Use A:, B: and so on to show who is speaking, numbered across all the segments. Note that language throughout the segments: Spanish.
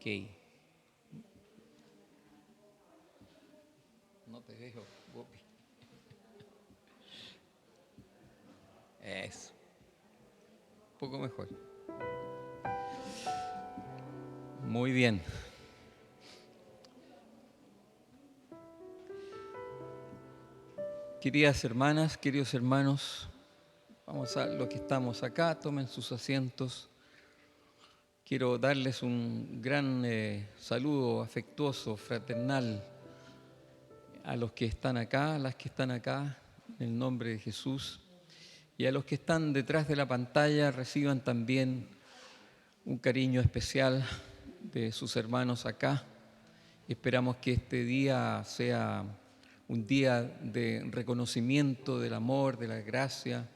A: Ok. No te dejo, Gopi. Eso. Un poco mejor. Muy bien. Queridas hermanas, queridos hermanos, vamos a los que estamos acá, tomen sus asientos. Quiero darles un gran saludo afectuoso, fraternal, a los que están acá, a las que están acá, en el nombre de Jesús. Y a los que están detrás de la pantalla reciban también un cariño especial de sus hermanos acá. Esperamos que este día sea un día de reconocimiento del amor, de la gracia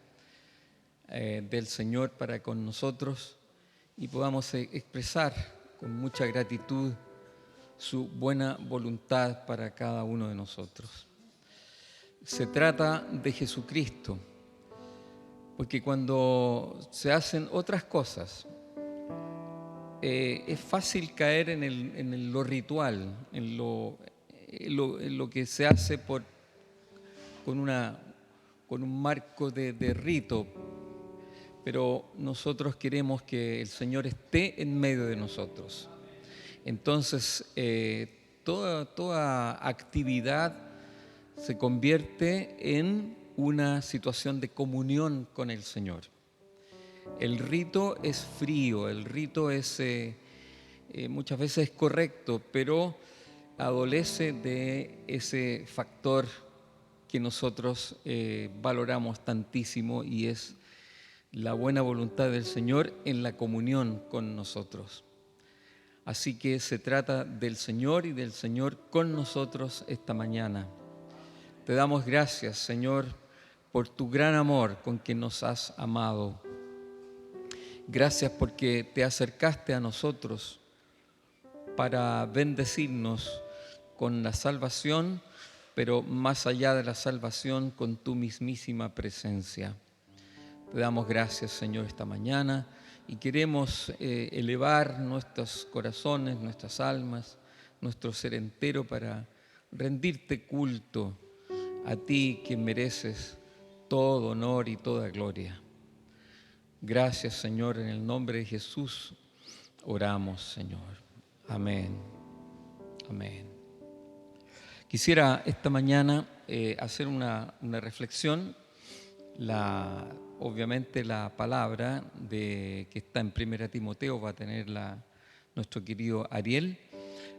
A: del Señor para con nosotros y podamos expresar con mucha gratitud su buena voluntad para cada uno de nosotros. Se trata de Jesucristo, porque cuando se hacen otras cosas, es fácil caer en lo ritual, en lo que se hace con un marco de rito, pero nosotros queremos que el Señor esté en medio de nosotros. Entonces, toda actividad se convierte en una situación de comunión con el Señor. El rito es frío, el rito es muchas veces correcto, pero adolece de ese factor que nosotros valoramos tantísimo y es la buena voluntad del Señor en la comunión con nosotros. Así que se trata del Señor y del Señor con nosotros esta mañana. Te damos gracias, Señor, por tu gran amor con que nos has amado. Gracias porque te acercaste a nosotros para bendecirnos con la salvación, pero más allá de la salvación, con tu mismísima presencia. Te damos gracias, Señor, esta mañana y queremos elevar nuestros corazones, nuestras almas, nuestro ser entero para rendirte culto a ti que mereces todo honor y toda gloria. Gracias, Señor, en el nombre de Jesús oramos, Señor. Amén. Amén. Quisiera esta mañana hacer una reflexión. Obviamente la palabra que está en 1 Timoteo va a tener nuestro querido Ariel,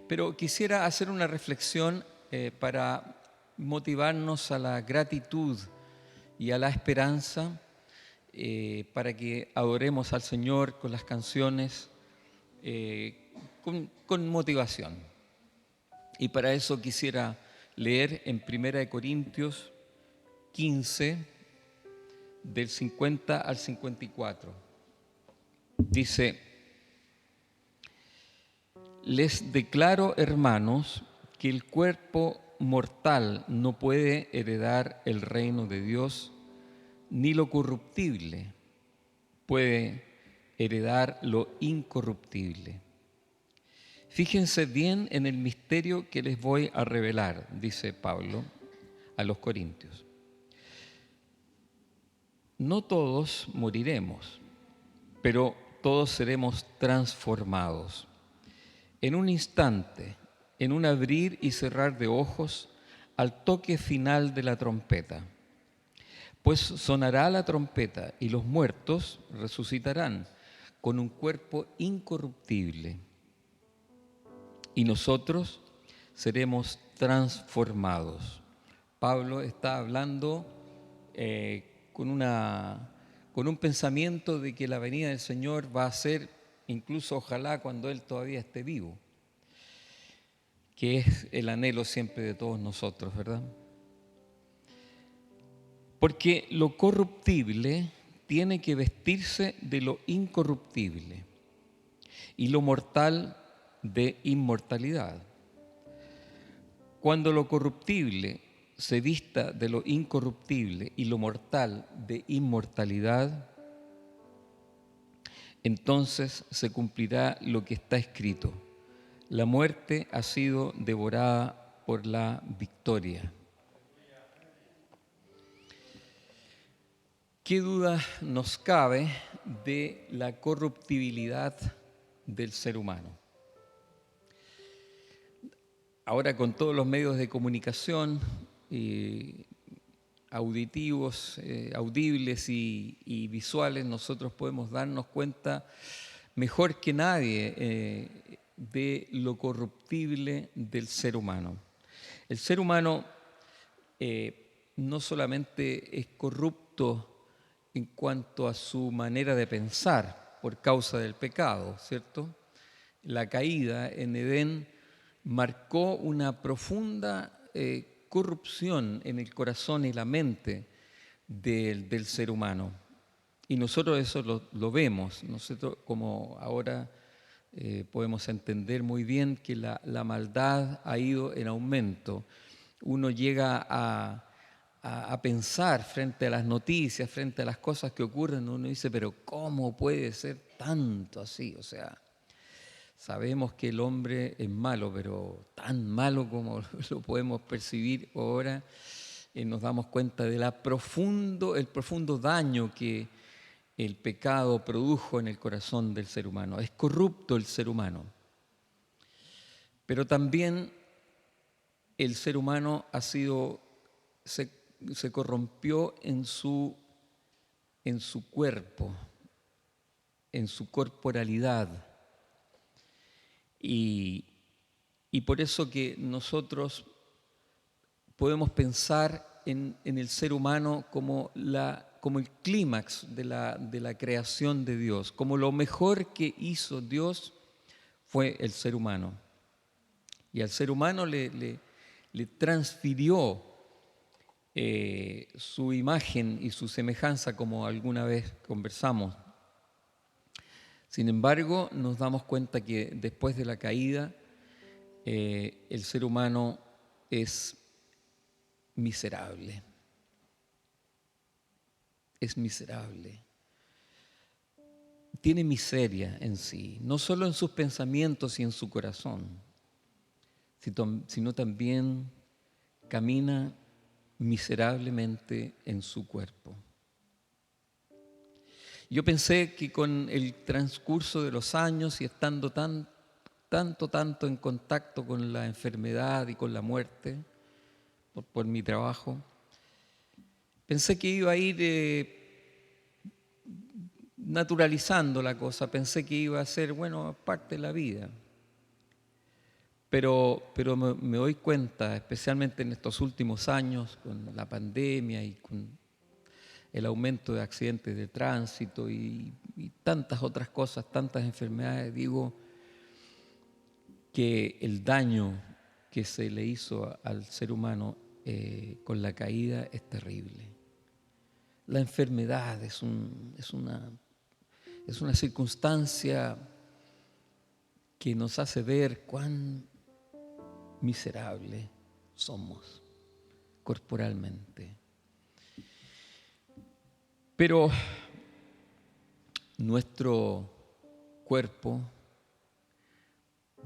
A: pero quisiera hacer una reflexión para motivarnos a la gratitud y a la esperanza, para que adoremos al Señor con las canciones, con motivación. Y para eso quisiera leer en 1 Corintios 15, del 50 al 54. Dice: les declaro, hermanos, que el cuerpo mortal no puede heredar el reino de Dios, ni lo corruptible puede heredar lo incorruptible. Fíjense bien en el misterio que les voy a revelar, dice Pablo a los Corintios. No todos moriremos, pero todos seremos transformados. En un instante, en un abrir y cerrar de ojos, al toque final de la trompeta. Pues sonará la trompeta y los muertos resucitarán con un cuerpo incorruptible. Y nosotros seremos transformados. Pablo está hablando con un pensamiento de que la venida del Señor va a ser, incluso ojalá cuando Él todavía esté vivo, que es el anhelo siempre de todos nosotros, ¿verdad? Porque lo corruptible tiene que vestirse de lo incorruptible y lo mortal de inmortalidad. Cuando lo corruptible se vista de lo incorruptible y lo mortal de inmortalidad, entonces se cumplirá lo que está escrito: La muerte ha sido devorada por la victoria. ¿Qué duda nos cabe de la corruptibilidad del ser humano? Ahora, con todos los medios de comunicación auditivos, audibles y visuales, nosotros podemos darnos cuenta mejor que nadie de lo corruptible del ser humano. El ser humano no solamente es corrupto en cuanto a su manera de pensar por causa del pecado, ¿cierto? La caída en Edén marcó una profunda corrupción en el corazón y la mente del ser humano. Y nosotros eso lo vemos. Nosotros, como ahora podemos entender muy bien que la maldad ha ido en aumento. Uno llega a pensar frente a las noticias, frente a las cosas que ocurren, uno dice, pero ¿cómo puede ser tanto así? O sea, sabemos que el hombre es malo, pero tan malo como lo podemos percibir ahora, nos damos cuenta de el profundo daño que el pecado produjo en el corazón del ser humano. Es corrupto el ser humano. Pero también el ser humano se corrompió en su cuerpo, en su corporalidad. Y por eso que nosotros podemos pensar en el ser humano como el clímax de la creación de Dios, como lo mejor que hizo Dios fue el ser humano. Y al ser humano le transfirió su imagen y su semejanza, como alguna vez conversamos. Sin embargo, nos damos cuenta que después de la caída, el ser humano es miserable. Es miserable. Tiene miseria en sí, no solo en sus pensamientos y en su corazón, sino también camina miserablemente en su cuerpo. Yo pensé que con el transcurso de los años y estando tanto en contacto con la enfermedad y con la muerte, por mi trabajo, pensé que iba a ir naturalizando la cosa, pensé que iba a ser, parte de la vida. Pero me doy cuenta, especialmente en estos últimos años, con la pandemia y con el aumento de accidentes de tránsito y tantas otras cosas, tantas enfermedades, digo que el daño que se le hizo al ser humano con la caída es terrible. La enfermedad es una circunstancia que nos hace ver cuán miserables somos corporalmente. Pero nuestro cuerpo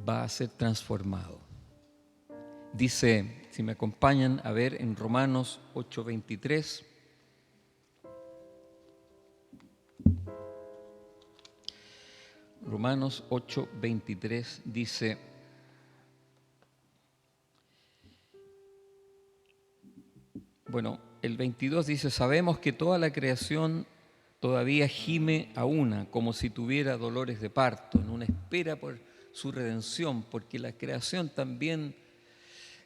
A: va a ser transformado. Dice, si me acompañan a ver en Romanos 8:23, Romanos 8:23 dice, el 22 dice, sabemos que toda la creación todavía gime a una, como si tuviera dolores de parto, en una espera por su redención, porque la creación también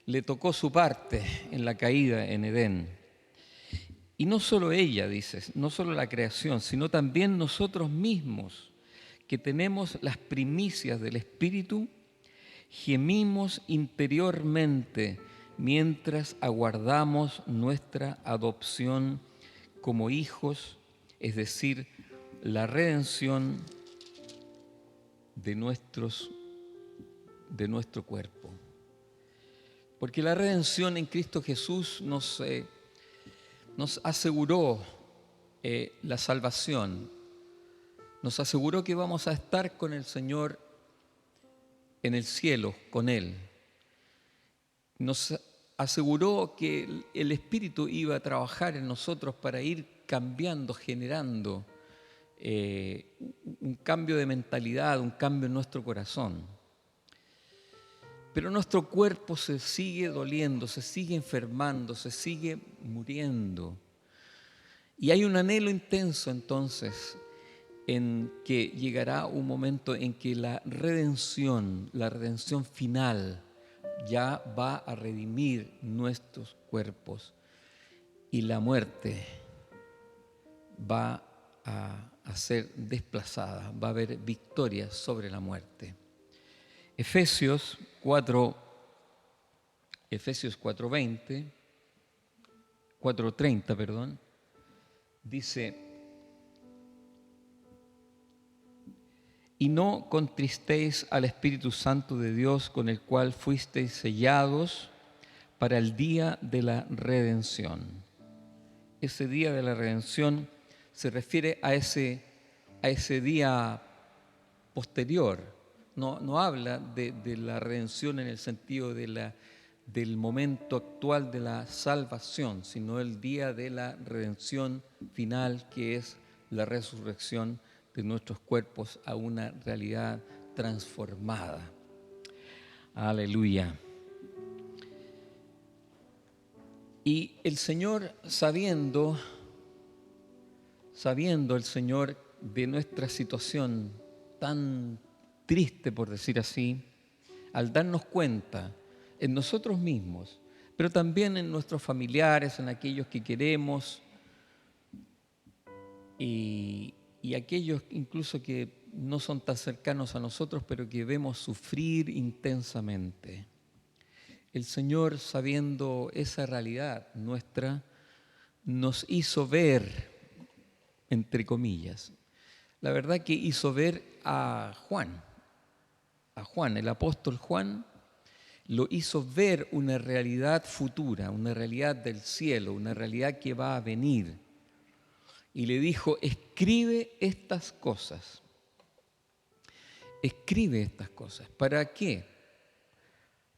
A: le tocó su parte en la caída en Edén. Y no solo ella, dices, no solo la creación, sino también nosotros mismos, que tenemos las primicias del Espíritu, gemimos interiormente mientras aguardamos nuestra adopción como hijos, es decir, la redención de nuestro cuerpo. Porque la redención en Cristo Jesús nos aseguró la salvación, nos aseguró que vamos a estar con el Señor en el cielo con Él. Nos aseguró que el Espíritu iba a trabajar en nosotros para ir cambiando, generando un cambio de mentalidad, un cambio en nuestro corazón. Pero nuestro cuerpo se sigue doliendo, se sigue enfermando, se sigue muriendo. Y hay un anhelo intenso entonces en que llegará un momento en que la redención final, ya va a redimir nuestros cuerpos y la muerte va a ser desplazada, va a haber victoria sobre la muerte. Efesios 4:30, dice: y no contristéis al Espíritu Santo de Dios, con el cual fuisteis sellados para el día de la redención. Ese día de la redención se refiere a ese día posterior. No habla de la redención en el sentido del momento actual de la salvación, sino el día de la redención final, que es la resurrección de nuestros cuerpos a una realidad transformada. Aleluya. Y el Señor, sabiendo el Señor de nuestra situación tan triste, por decir así, al darnos cuenta en nosotros mismos, pero también en nuestros familiares, en aquellos que queremos y aquellos incluso que no son tan cercanos a nosotros, pero que vemos sufrir intensamente. El Señor, sabiendo esa realidad nuestra, nos hizo ver, entre comillas, la verdad que hizo ver a Juan, el apóstol Juan, lo hizo ver una realidad futura, una realidad del cielo, una realidad que va a venir. Y le dijo: escribe estas cosas. Escribe estas cosas. ¿Para qué?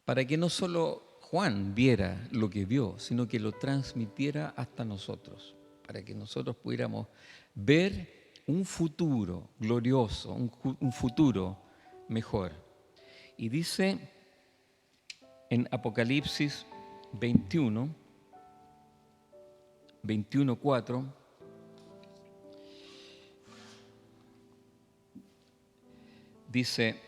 A: Para que no solo Juan viera lo que vio, sino que lo transmitiera hasta nosotros, para que nosotros pudiéramos ver un futuro glorioso, un futuro mejor. Y dice en Apocalipsis 21:4, dice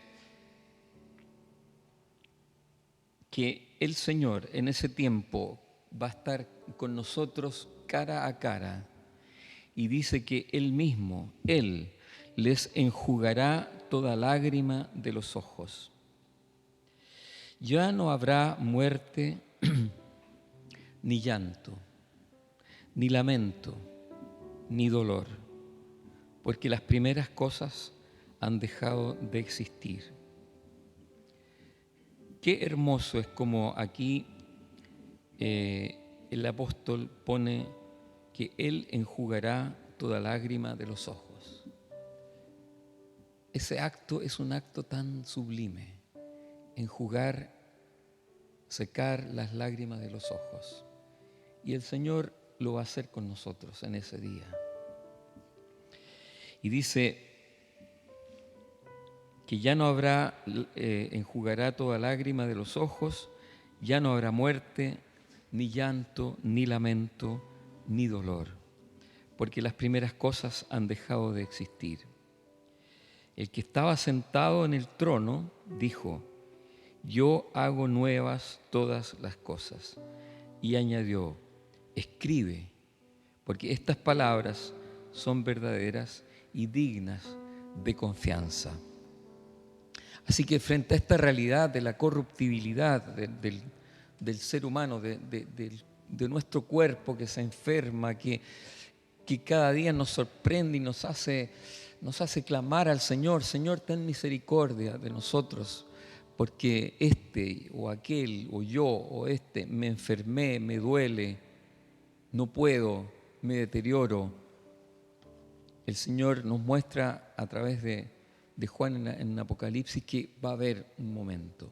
A: que el Señor en ese tiempo va a estar con nosotros cara a cara, y dice que Él mismo, Él, les enjugará toda lágrima de los ojos. Ya no habrá muerte, ni llanto, ni lamento, ni dolor, porque las primeras cosas han dejado de existir. Qué hermoso es como aquí el apóstol pone que Él enjugará toda lágrima de los ojos. Ese acto es un acto tan sublime, enjugar, secar las lágrimas de los ojos. Y el Señor lo va a hacer con nosotros en ese día. Y dice que ya no habrá, enjugará toda lágrima de los ojos, ya no habrá muerte, ni llanto, ni lamento, ni dolor, porque las primeras cosas han dejado de existir. El que estaba sentado en el trono dijo: yo hago nuevas todas las cosas. Y añadió: escribe, porque estas palabras son verdaderas y dignas de confianza. Así que frente a esta realidad de la corruptibilidad del ser humano, de nuestro cuerpo que se enferma, que cada día nos sorprende y nos hace clamar al Señor: Señor, ten misericordia de nosotros, porque este o aquel o yo o este me enfermé, me duele, no puedo, me deterioro. El Señor nos muestra a través de de Juan en Apocalipsis, que va a haber un momento.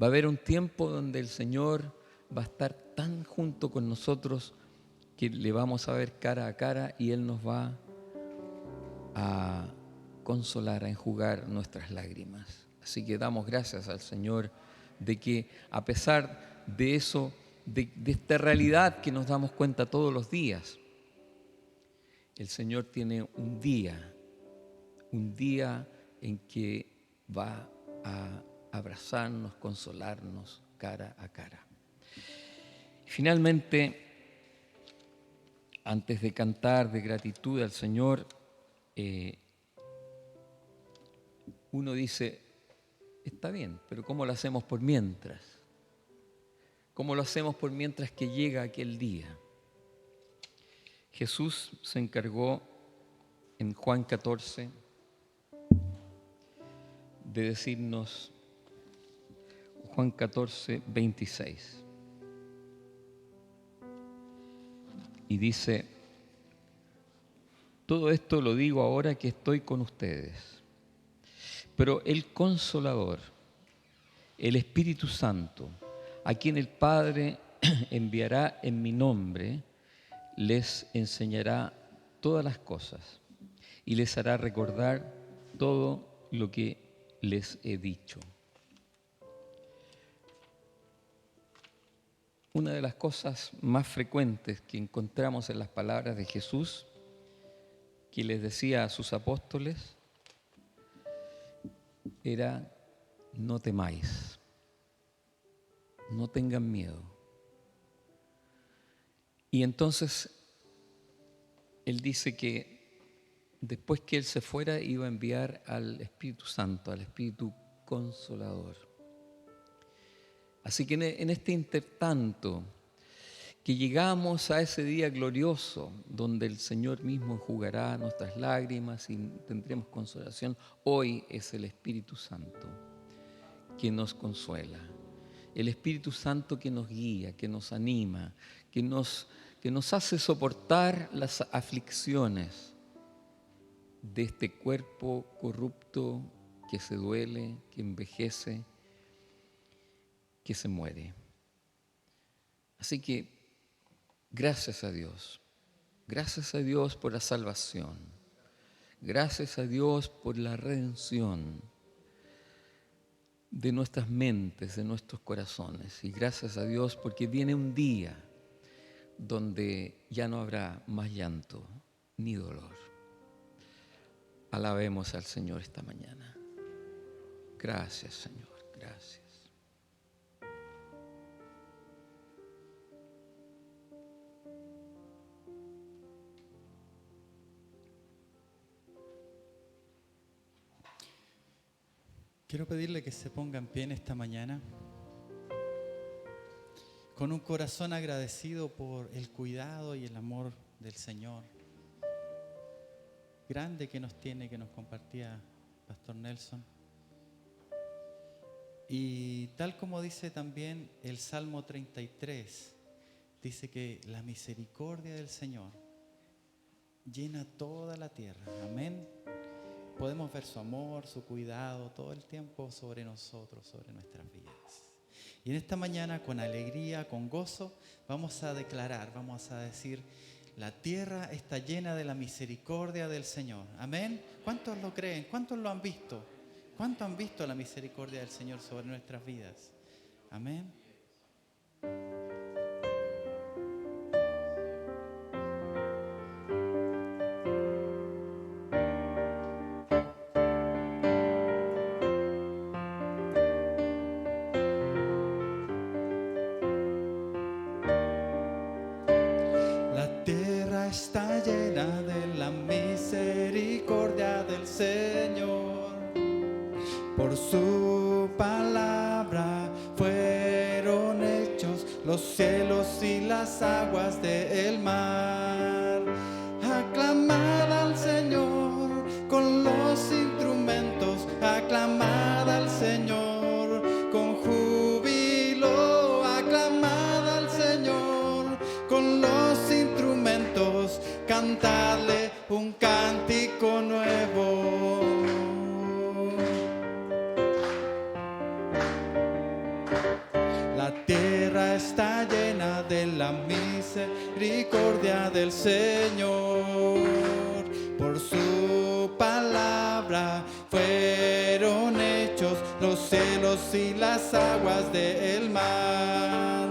A: Va a haber un tiempo donde el Señor va a estar tan junto con nosotros que le vamos a ver cara a cara y Él nos va a consolar, a enjugar nuestras lágrimas. Así que damos gracias al Señor de que a pesar de eso, de esta realidad que nos damos cuenta todos los días, el Señor tiene un día en que va a abrazarnos, consolarnos cara a cara. Finalmente, antes de cantar de gratitud al Señor, uno dice, está bien, pero ¿cómo lo hacemos por mientras? ¿Cómo lo hacemos por mientras que llega aquel día? Jesús se encargó en Juan 14 de decirnos, Juan 14, 26, y dice, todo esto lo digo ahora que estoy con ustedes, pero el Consolador, el Espíritu Santo, a quien el Padre enviará en mi nombre, les enseñará todas las cosas y les hará recordar todo lo que les he dicho. Una de las cosas más frecuentes que encontramos en las palabras de Jesús, que les decía a sus apóstoles, era: no temáis, no tengan miedo. Y entonces Él dice que después que Él se fuera iba a enviar al Espíritu Santo, al Espíritu Consolador. Así que en este intertanto, que llegamos a ese día glorioso donde el Señor mismo enjugará nuestras lágrimas y tendremos consolación, hoy es el Espíritu Santo quien nos consuela. El Espíritu Santo que nos guía, que nos anima, que nos hace soportar las aflicciones de este cuerpo corrupto que se duele, que envejece, que se muere. Así que gracias a Dios por la salvación, gracias a Dios por la redención de nuestras mentes, de nuestros corazones, y gracias a Dios porque viene un día donde ya no habrá más llanto ni dolor. Alabemos al Señor esta mañana. Gracias, Señor, gracias.
B: Quiero pedirle que se ponga en pie en esta mañana con un corazón agradecido por el cuidado y el amor del Señor grande que nos tiene, que nos compartía Pastor Nelson. Y tal como dice también el Salmo 33, dice que la misericordia del Señor llena toda la tierra. Amén. Podemos ver su amor, su cuidado todo el tiempo sobre nosotros, sobre nuestras vidas. Y en esta mañana, con alegría, con gozo, vamos a declarar, vamos a decir: la tierra está llena de la misericordia del Señor. Amén. ¿Cuántos lo creen? ¿Cuántos lo han visto? ¿Cuántos han visto la misericordia del Señor sobre nuestras vidas? Amén. La tierra está llena de la misericordia del Señor. Por su palabra fueron hechos los cielos y las aguas del mar. Aclamad al Señor con los instrumentos, aclamad al Señor con júbilo, aclamad al Señor con los instrumentos, cantadle un cántico nuevo. está llena de la misericordia del Señor. Por su palabra fueron hechos los cielos y las aguas del mar.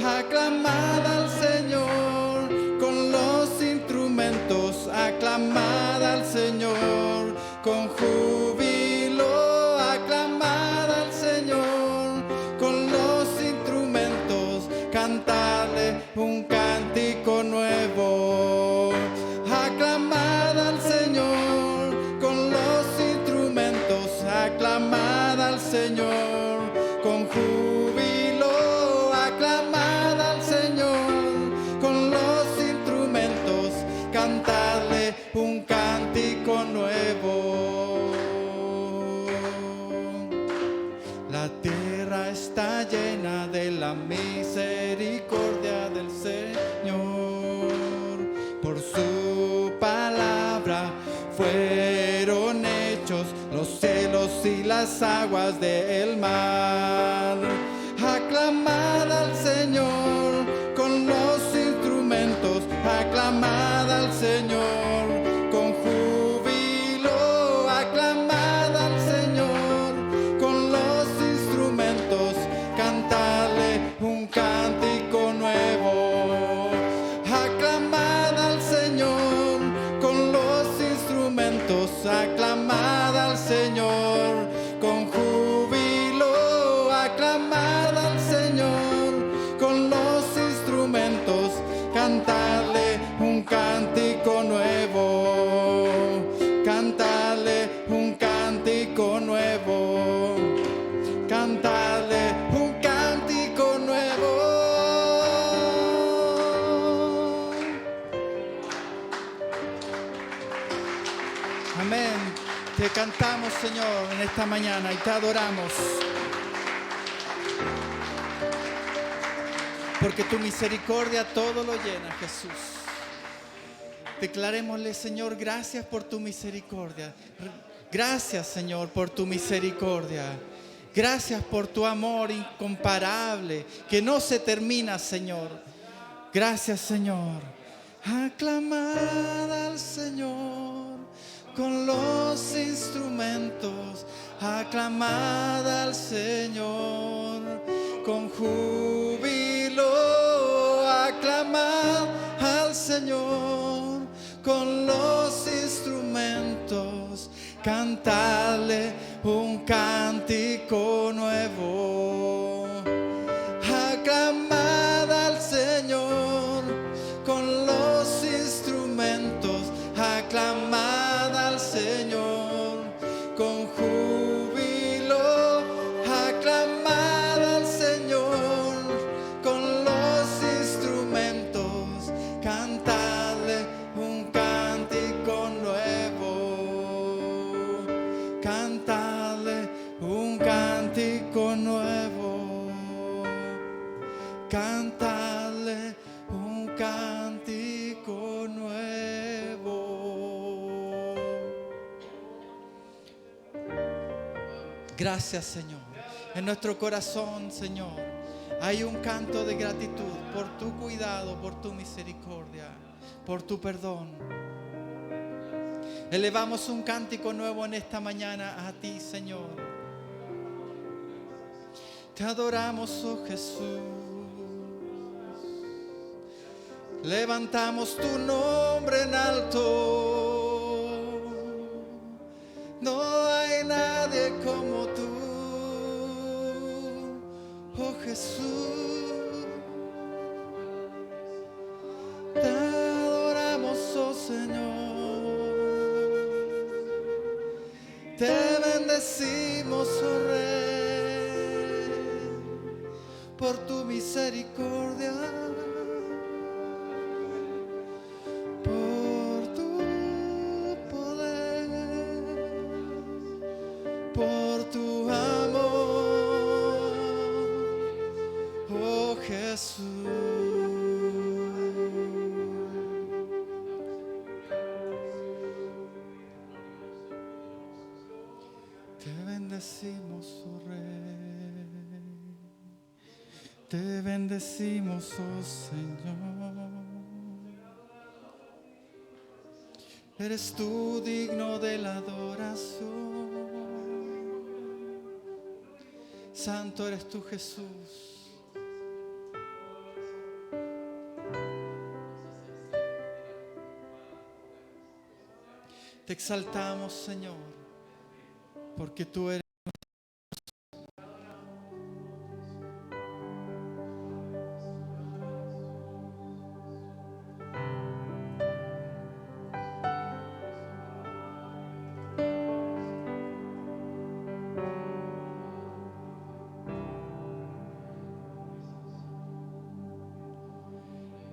B: Aclamad al Señor con los instrumentos, aclamad al Señor con júbilo, aclamad al Señor con los instrumentos, cantadle un cántico nuevo. Aclamad al Señor con los instrumentos, aclamad al Señor con júbilo, aclamad al Señor con los instrumentos, cantadle un cántico nuevo. La tierra está llena de la misericordia del Señor. Por su palabra fueron hechos los cielos y las aguas del mar. Aclamad al Señor con los instrumentos, aclamad al Señor con júbilo, aclamad al Señor con los instrumentos, cantadle un cántico nuevo. Aclamad al Señor con los instrumentos, aclamad al Señor con júbilo, aclamad al Señor con los instrumentos, cantadle un cántico nuevo, cantadle un cántico nuevo, cantadle un cántico nuevo. Amén. Te cantamos, Señor, en esta mañana y te adoramos. Porque tu misericordia todo lo llena, Jesús. Declarémosle, Señor, gracias por tu misericordia. Gracias, Señor, por tu misericordia. Gracias por tu amor incomparable, que no se termina, Señor. Gracias, Señor. Aclamad al Señor con los instrumentos, aclamad al Señor con júbilo, aclamad al Señor con los instrumentos, cantadle un cántico nuevo. Aclamad al Señor con los instrumentos, aclamad al Señor con júbilo, aclamad al Señor con los instrumentos, cantadle un cántico nuevo, cantadle un cántico nuevo, cantadle un cántico nuevo. Gracias, Señor. En nuestro corazón, Señor, hay un canto de gratitud por tu cuidado, por tu misericordia, por tu perdón. Elevamos un cántico nuevo en esta mañana a ti, Señor. Te adoramos, oh Jesús. Levantamos tu nombre en alto. No hay nadie como tú, oh Jesús. Te adoramos, oh Señor. Te bendecimos, oh Rey, por tu misericordia, por tu poder, por tu amor, oh Jesús. Te bendecimos, oh Rey. Te bendecimos, oh Señor. Eres tú digno de la adoración. Santo eres tú, Jesús. Te exaltamos, Señor, porque tú eres.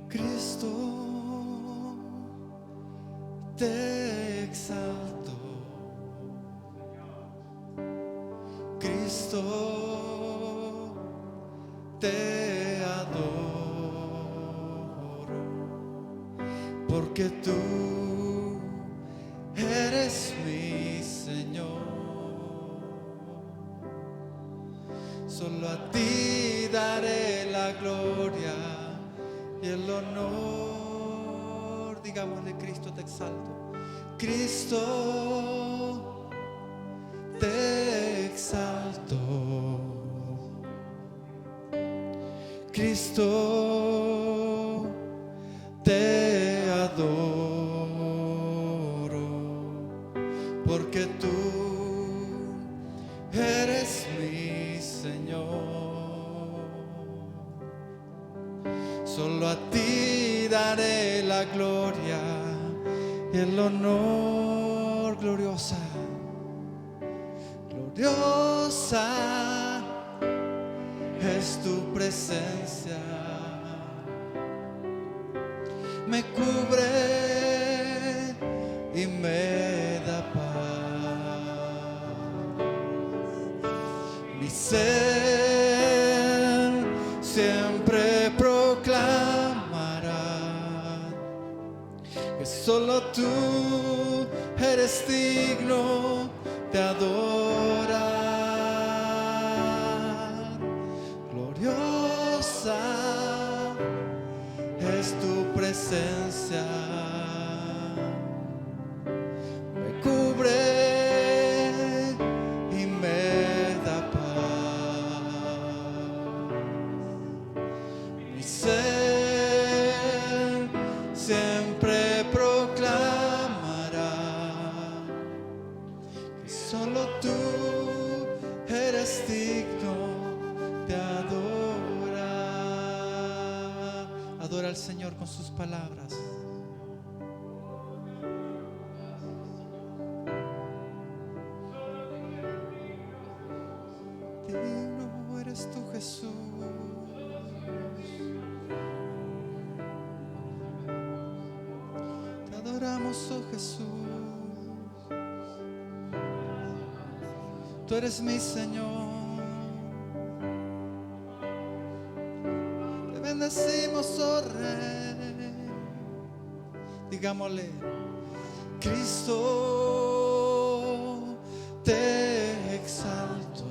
B: Cristo, te exalto. Cristo, te adoro, porque tú eres mi Señor. Solo a ti daré la gloria y el honor. Digámosle: Cristo, te exalto. Cristo, te exalto. Cristo, te adoro, porque tú eres mi Señor. Solo a ti daré la gloria y el honor. Gloriosa, gloriosa es tu presencia. Me cubre y me da paz. Mi ser siempre proclamará que solo tú eres digno de adorar. Gloriosa es tu presencia. Me cubre y me da paz. Mi ser siempre proclamará que solo tú eres digno de adorar. Adora al Señor con sus palabras. Digno eres tú, Jesús. Te adoramos, oh Jesús. Tú eres mi Señor. Te bendecimos, oh Rey. Digámosle: Cristo, te exalto.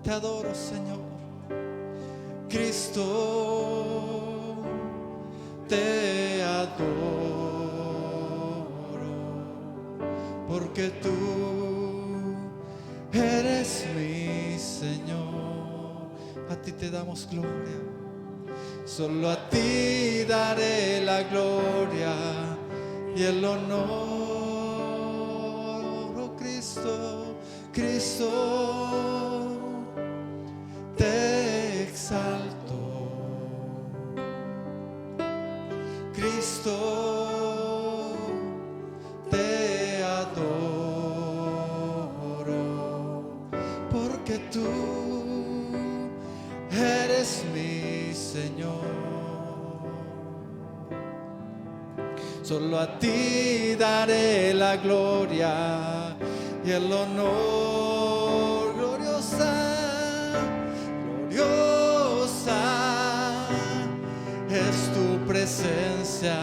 B: Te adoro, Señor. Cristo, te adoro, porque tú eres mi Señor. A ti te damos gloria. Solo a ti daré la gloria y el honor. Oh Cristo, Cristo, te exalto. Cristo, te adoro, porque tú eres mi Señor. Solo a ti daré la gloria y el honor. Gloriosa, gloriosa es tu presencia.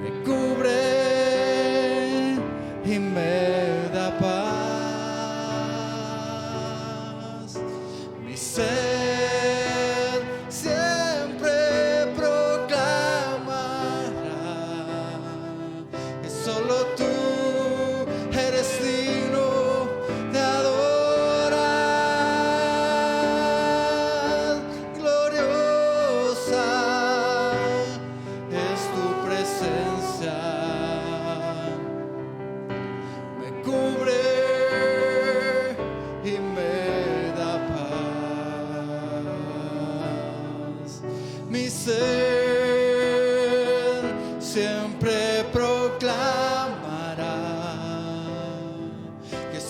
B: Me cubre y me da paz.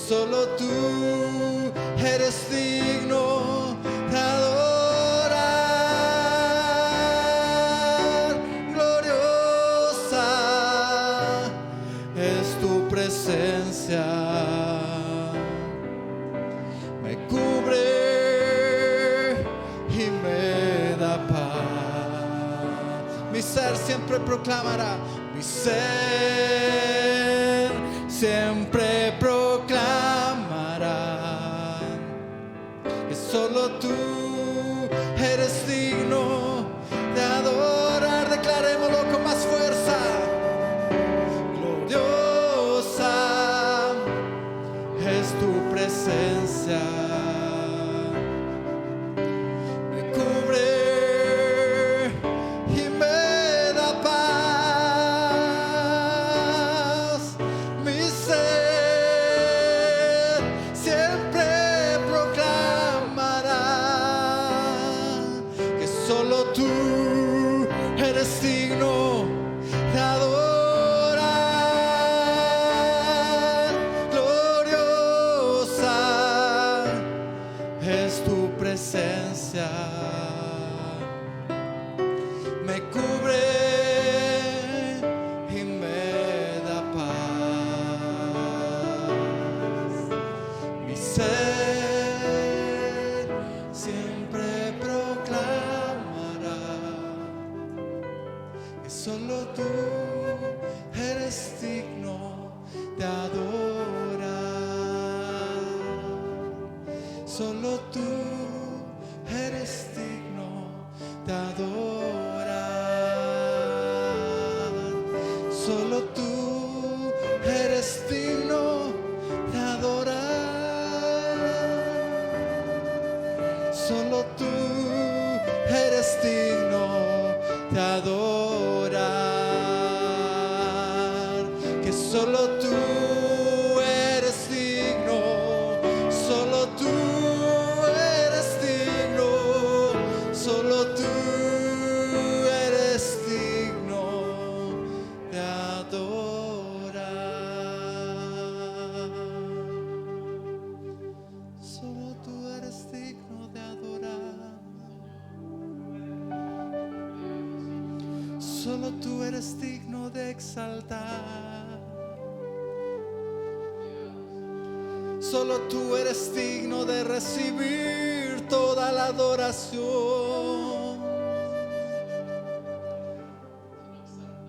B: solo tú eres digno de adorar. Gloriosa es tu presencia, me cubre y me da paz. Mi ser siempre proclamará, mi ser siempre proclamará que solo tú eres digno de adorar. Declarémoslo con más fuerza. Gloriosa es tu presencia, me cubre y me da paz. Mi ser siempre proclamará que solo tú eres digno de adorar. Gloriosa es tu presencia, me cubre y me da paz. Mi ser siempre proclamará que solo tú eres digno de adorar. Solo tú eres digno de adorar. Solo tú eres digno de adorar. Solo tú eres digno de adorar. Que solo tú eres digno. Solo tú eres digno. Solo tú eres digno de adorar. Solo tú eres digno de adorar. Solo tú eres digno de exaltar. Solo tú eres digno de recibir toda la adoración.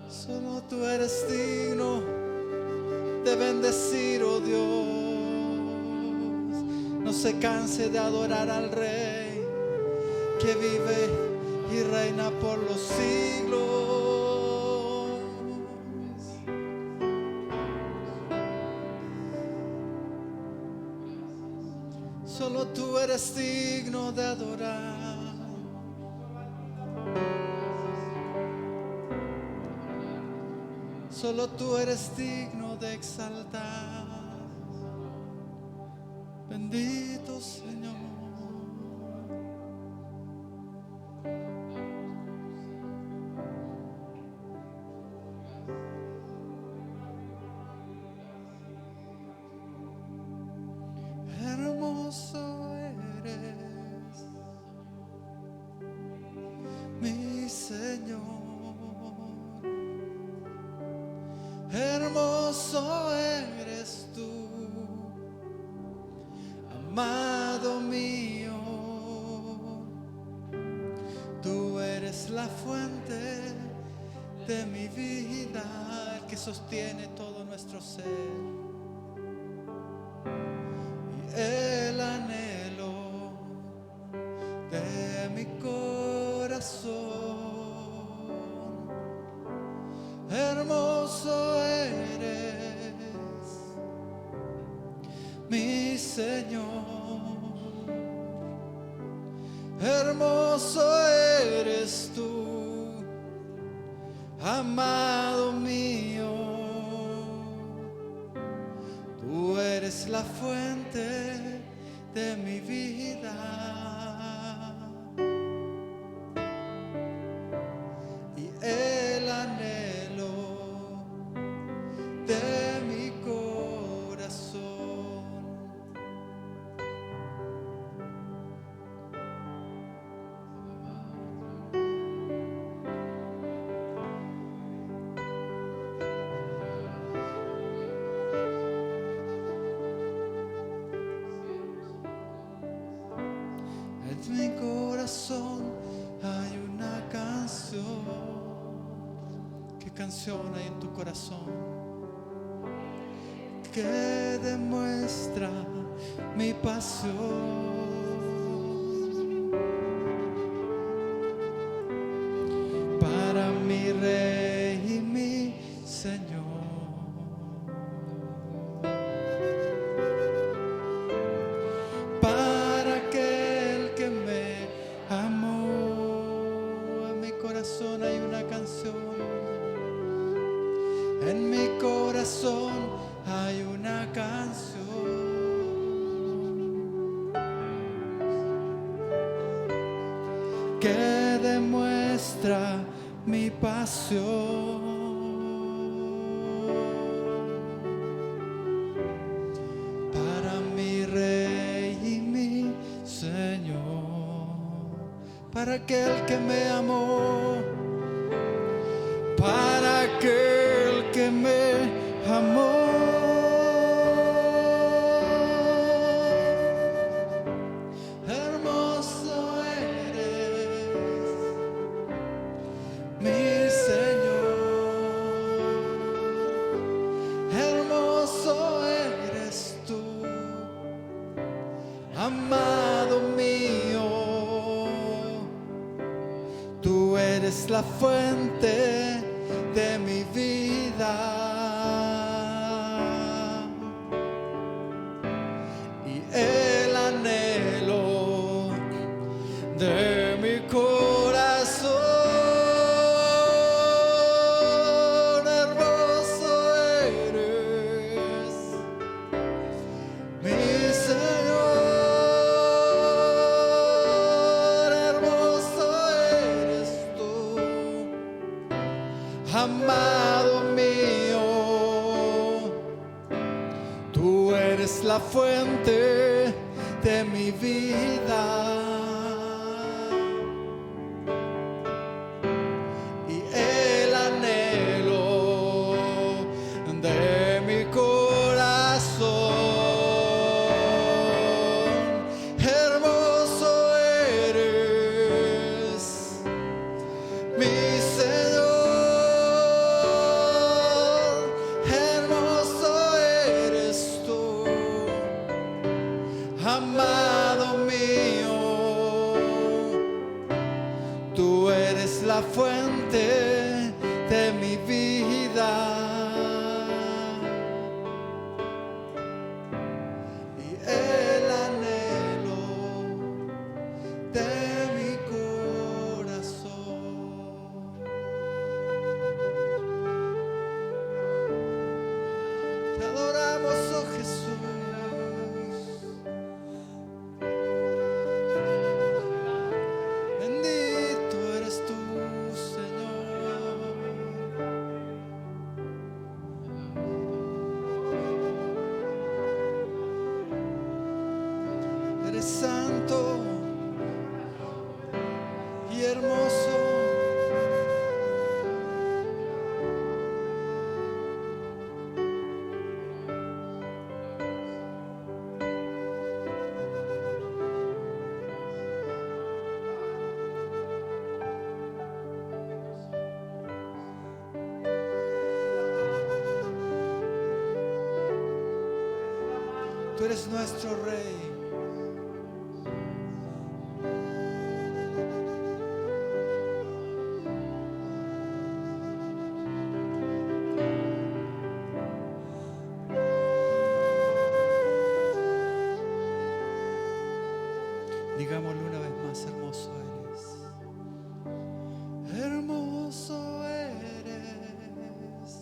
B: Solo tú eres digno de bendecir, oh Dios. No se canse de adorar al Rey que vive y reina por los siglos. Solo tú eres digno de adorar. Solo tú eres digno de exaltar. Bendito Señor. Hermoso eres, mi Señor. Hermoso eres tú, amado mío. Tú eres la fuente de mi vida, el que sostiene todo nuestro ser. El anhelo de mi corazón. Hermoso eres, mi Señor. Hermoso eres tú, amado mío. Tú eres la fuente de mi vida y el anhelo de mi corazón. canción ahí en tu corazón que demuestra mi pasión para mi Rey y mi Señor. Para aquel que me amó, en mi corazón hay una canción. En mi corazón hay una canción que demuestra mi pasión para mi Rey y mi Señor, para aquel que me amó, para aquel que me amó. Hermoso eres, mi Señor. Hermoso eres tú, amado mío. Tú eres la fuente de mi vida y el anhelo de mi corazón. Hermoso eres, mi Señor. Hermoso eres tú, amado mío. Tú eres la fuente de mi vida y el anhelo de mi corazón. Hermoso eres, mi Señor. Hermoso eres tú, amado mío. Tú eres la fuente de mi vida y el anhelo de mi corazón. Te adoramos, oh Jesús. Bendito eres tú, Señor. Eres santo y hermoso. Tú eres nuestro Rey. Digámoslo una vez más, hermoso eres. Hermoso eres,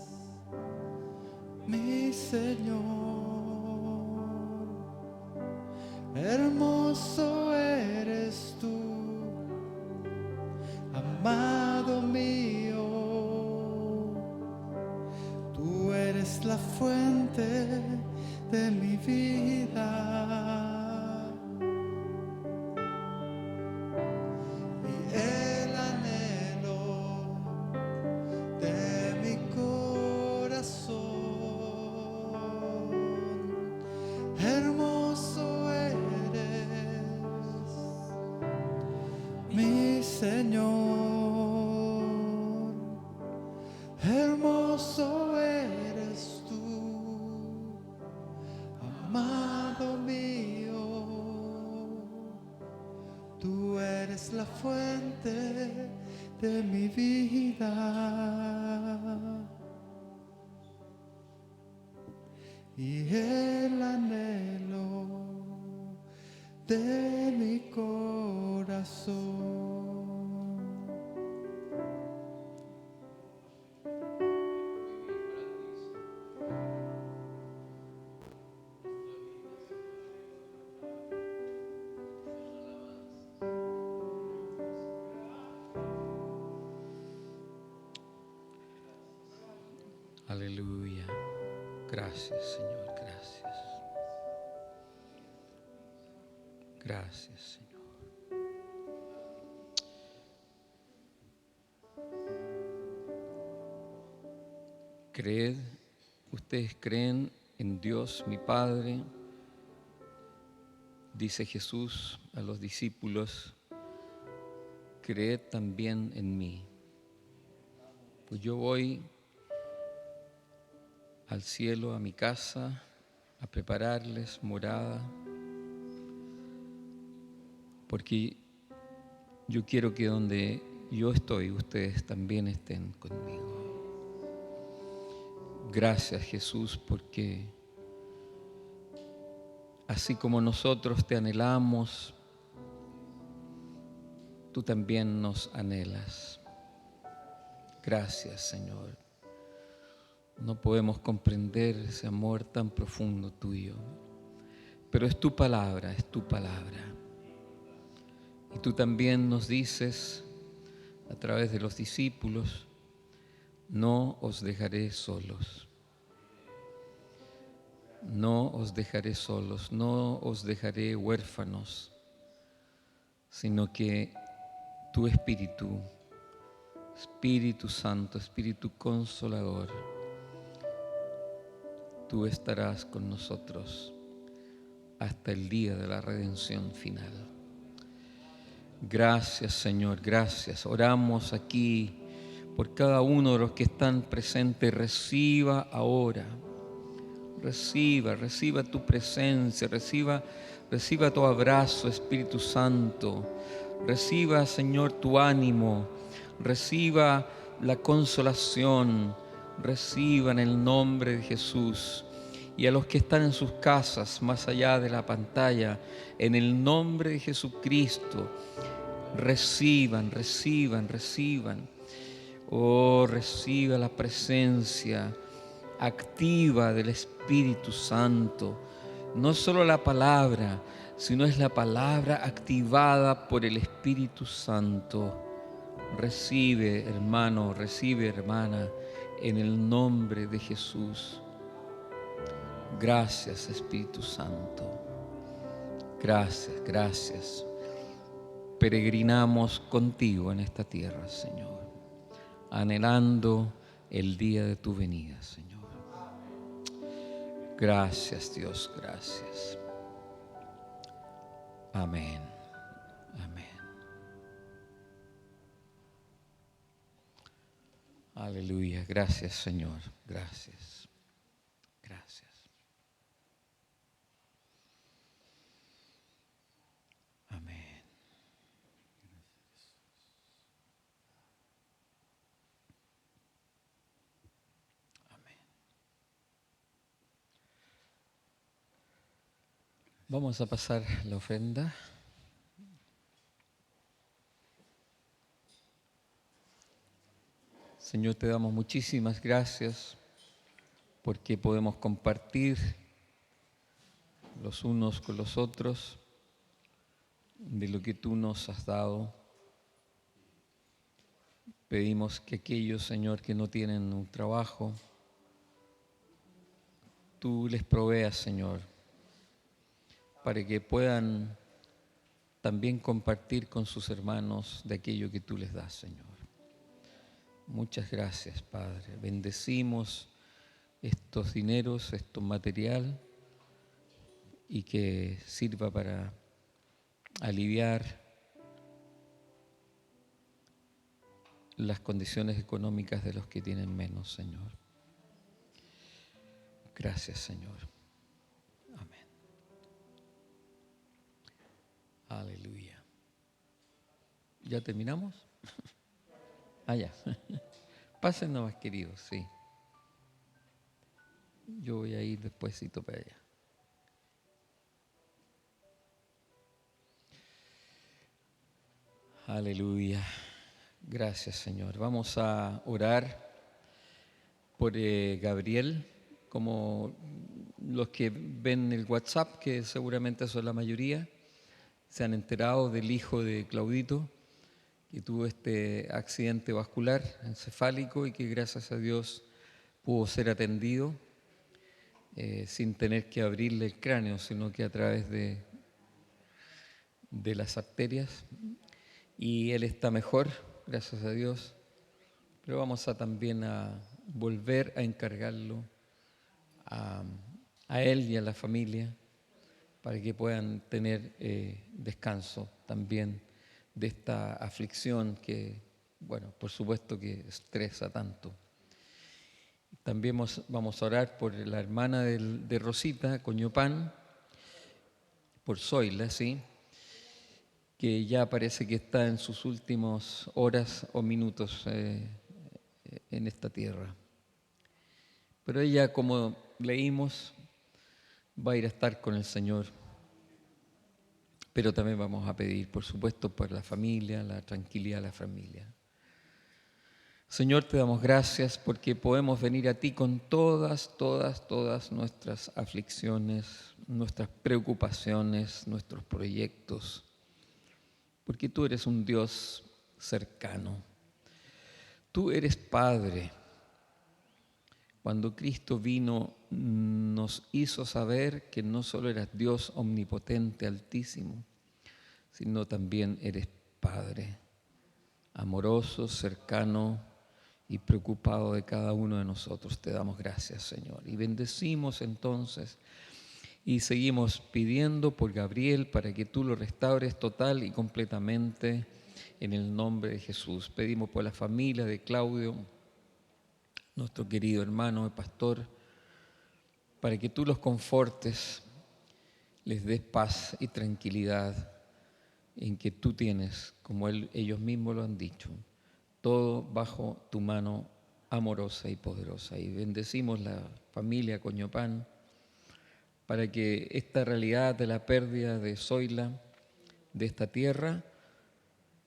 B: mi Señor. Hermoso eres tú, amado mío. Tú eres la fuente de mi vida y el anhelo de mi corazón. Hermoso eres, mi Señor. Hermoso amado mío, tú eres la fuente de mi vida y el anhelo de mi corazón.
A: Aleluya. Gracias, Señor, gracias. Gracias, Señor. Creed, ustedes creen en Dios, mi Padre, dice Jesús a los discípulos, creed también en mí. Pues yo voy al cielo, a mi casa, a prepararles morada, porque yo quiero que donde yo estoy, ustedes también estén conmigo. Gracias, Jesús, porque así como nosotros te anhelamos, tú también nos anhelas. Gracias, Señor. No podemos comprender ese amor tan profundo tuyo, pero es tu palabra, es tu palabra. Y tú también nos dices a través de los discípulos, no os dejaré solos. No os dejaré solos, no os dejaré huérfanos, sino que tu Espíritu, Espíritu Santo, Espíritu Consolador, tú estarás con nosotros hasta el día de la redención final. Gracias, Señor, gracias. Oramos aquí por cada uno de los que están presentes. Reciba ahora. Reciba tu presencia, reciba tu abrazo, Espíritu Santo. Reciba, Señor, tu ánimo, reciba la consolación, reciba en el nombre de Jesús. Y a los que están en sus casas, más allá de la pantalla, en el nombre de Jesucristo, reciban. Oh, reciba la presencia activa del Espíritu Santo. No solo la palabra, sino es la palabra activada por el Espíritu Santo. Recibe, hermano, recibe, hermana, en el nombre de Jesús. Gracias, Espíritu Santo. Gracias. Peregrinamos contigo en esta tierra, Señor, anhelando el día de tu venida, Señor. Gracias, Dios, gracias. Amén. Aleluya. Gracias, Señor. Gracias. Amén. Vamos a pasar la ofrenda. Señor, te damos muchísimas gracias porque podemos compartir los unos con los otros de lo que tú nos has dado. Pedimos que aquellos, Señor, que no tienen un trabajo, tú les proveas, Señor, para que puedan también compartir con sus hermanos de aquello que tú les das, Señor. Muchas gracias, Padre. Bendecimos estos dineros, esto material, y que sirva para aliviar las condiciones económicas de los que tienen menos, Señor. Gracias, Señor. Amén. ¿Ya terminamos? Ah, ya. Pasen nomás, queridos, sí. Yo voy a ir despuesito para allá. Aleluya. Gracias, Señor. Vamos a orar por Gabriel, como los que ven el WhatsApp, que seguramente son la mayoría, se han enterado del hijo de Claudito, que tuvo este accidente vascular encefálico y que gracias a Dios pudo ser atendido sin tener que abrirle el cráneo, sino que a través de las arterias. Y él está mejor, gracias a Dios. Pero vamos a también a volver a encargarlo a él y a la familia para que puedan tener descanso también de esta aflicción que, bueno, por supuesto que estresa tanto. También vamos a orar por la hermana de Rosita, Coñopán, por Zoila, ¿sí? Que ya parece que está en sus últimas horas o minutos en esta tierra. Pero ella, como leímos, va a ir a estar con el Señor. Pero también vamos a pedir, por supuesto, por la familia, la tranquilidad de la familia. Señor, te damos gracias porque podemos venir a ti con todas nuestras aflicciones, nuestras preocupaciones, nuestros proyectos, porque tú eres un Dios cercano. Tú eres Padre. Cuando Cristo vino, nos hizo saber que no solo eras Dios omnipotente, altísimo, sino también eres Padre, amoroso, cercano y preocupado de cada uno de nosotros. Te damos gracias, Señor. Y bendecimos entonces y seguimos pidiendo por Gabriel para que tú lo restaures total y completamente en el nombre de Jesús. Pedimos por la familia de Claudio, nuestro querido hermano, el pastor, para que tú los confortes, les des paz y tranquilidad en que tú tienes, como ellos mismos lo han dicho, todo bajo tu mano amorosa y poderosa. Y bendecimos la familia Coñopán para que esta realidad de la pérdida de Zoila, de esta tierra,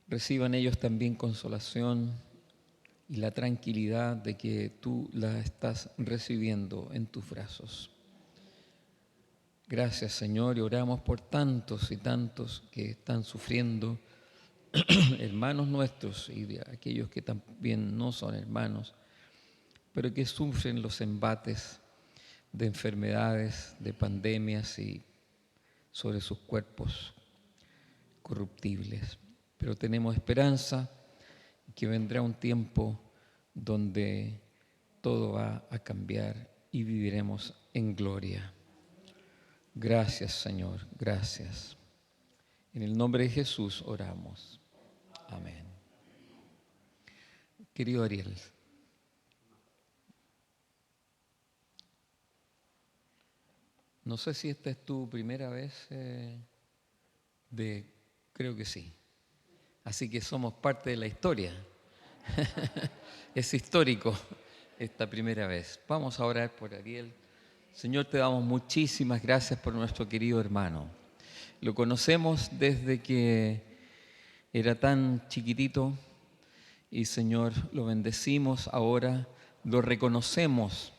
A: reciban ellos también consolación y la tranquilidad de que tú la estás recibiendo en tus brazos. Gracias, Señor, y oramos por tantos y tantos que están sufriendo, hermanos nuestros y de aquellos que también no son hermanos, pero que sufren los embates de enfermedades, de pandemias y sobre sus cuerpos corruptibles. Pero tenemos esperanza que vendrá un tiempo donde todo va a cambiar y viviremos en gloria. Gracias, Señor, gracias. En el nombre de Jesús oramos. Amén. Querido Ariel. No sé si esta es tu primera vez creo que sí. Así que somos parte de la historia. Es histórico esta primera vez. Vamos a orar por Ariel. Señor, te damos muchísimas gracias por nuestro querido hermano. Lo conocemos desde que era tan chiquitito y, Señor, lo bendecimos ahora, lo reconocemos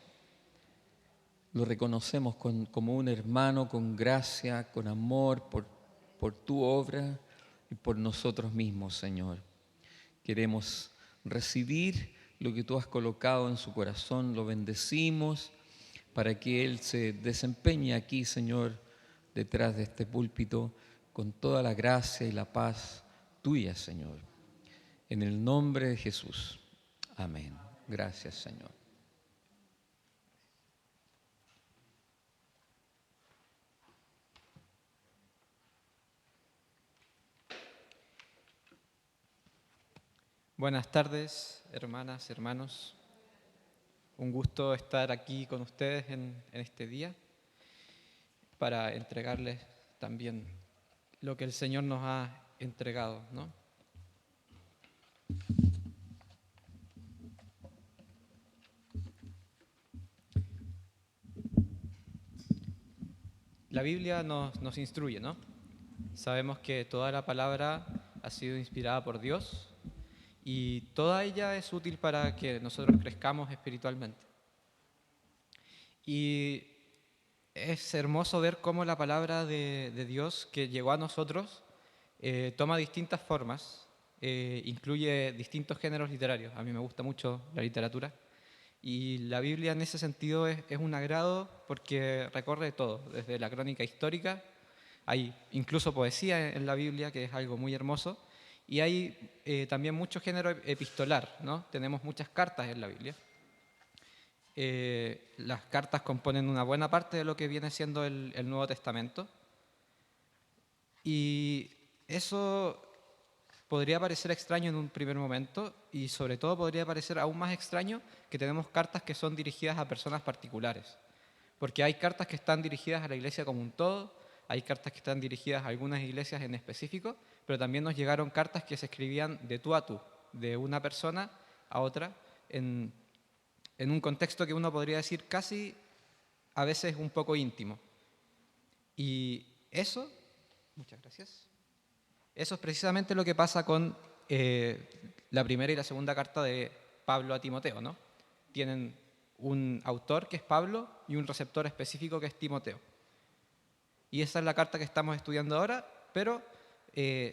A: como un hermano con gracia, con amor por tu obra y por nosotros mismos, Señor. Queremos recibir lo que tú has colocado en su corazón, lo bendecimos para que él se desempeñe aquí, Señor, detrás de este púlpito con toda la gracia y la paz tuya, Señor. En el nombre de Jesús. Amén. Gracias, Señor.
C: Buenas tardes, hermanas, hermanos. Un gusto estar aquí con ustedes en este día para entregarles también lo que el Señor nos ha entregado, ¿no? La Biblia nos instruye, ¿no? Sabemos que toda la palabra ha sido inspirada por Dios y toda ella es útil para que nosotros crezcamos espiritualmente. Y es hermoso ver cómo la palabra de Dios que llegó a nosotros toma distintas formas, incluye distintos géneros literarios. A mí me gusta mucho la literatura. Y la Biblia en ese sentido es un agrado porque recorre todo, desde la crónica histórica, hay incluso poesía en la Biblia, que es algo muy hermoso, y hay también mucho género epistolar, ¿no? Tenemos muchas cartas en la Biblia. Las cartas componen una buena parte de lo que viene siendo el Nuevo Testamento, y eso podría parecer extraño en un primer momento y sobre todo podría parecer aún más extraño que tenemos cartas que son dirigidas a personas particulares. Porque hay cartas que están dirigidas a la iglesia como un todo, hay cartas que están dirigidas a algunas iglesias en específico, pero también nos llegaron cartas que se escribían de tú a tú, de una persona a otra, en un contexto que uno podría decir casi a veces un poco íntimo. Y eso, muchas gracias. Eso es precisamente lo que pasa con la primera y la segunda carta de Pablo a Timoteo, ¿no? Tienen un autor que es Pablo y un receptor específico que es Timoteo. Y esa es la carta que estamos estudiando ahora, pero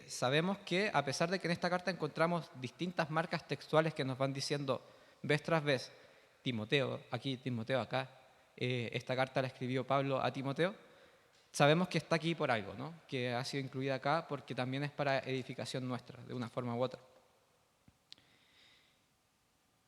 C: sabemos que a pesar de que en esta carta encontramos distintas marcas textuales que nos van diciendo vez tras vez, Timoteo aquí, Timoteo acá, esta carta la escribió Pablo a Timoteo, sabemos que está aquí por algo, ¿no? Que ha sido incluida acá porque también es para edificación nuestra, de una forma u otra.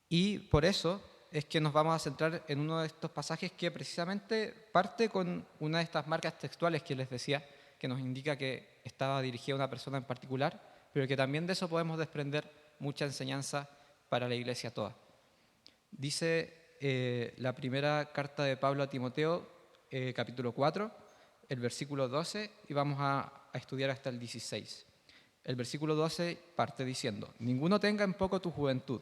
C: Y por eso es que nos vamos a centrar en uno de estos pasajes que precisamente parte con una de estas marcas textuales que les decía, que nos indica que estaba dirigida a una persona en particular, pero que también de eso podemos desprender mucha enseñanza para la iglesia toda. Dice la primera carta de Pablo a Timoteo, capítulo 4, el versículo 12, y vamos a estudiar hasta el 16. El versículo 12 parte diciendo: ninguno tenga en poco tu juventud,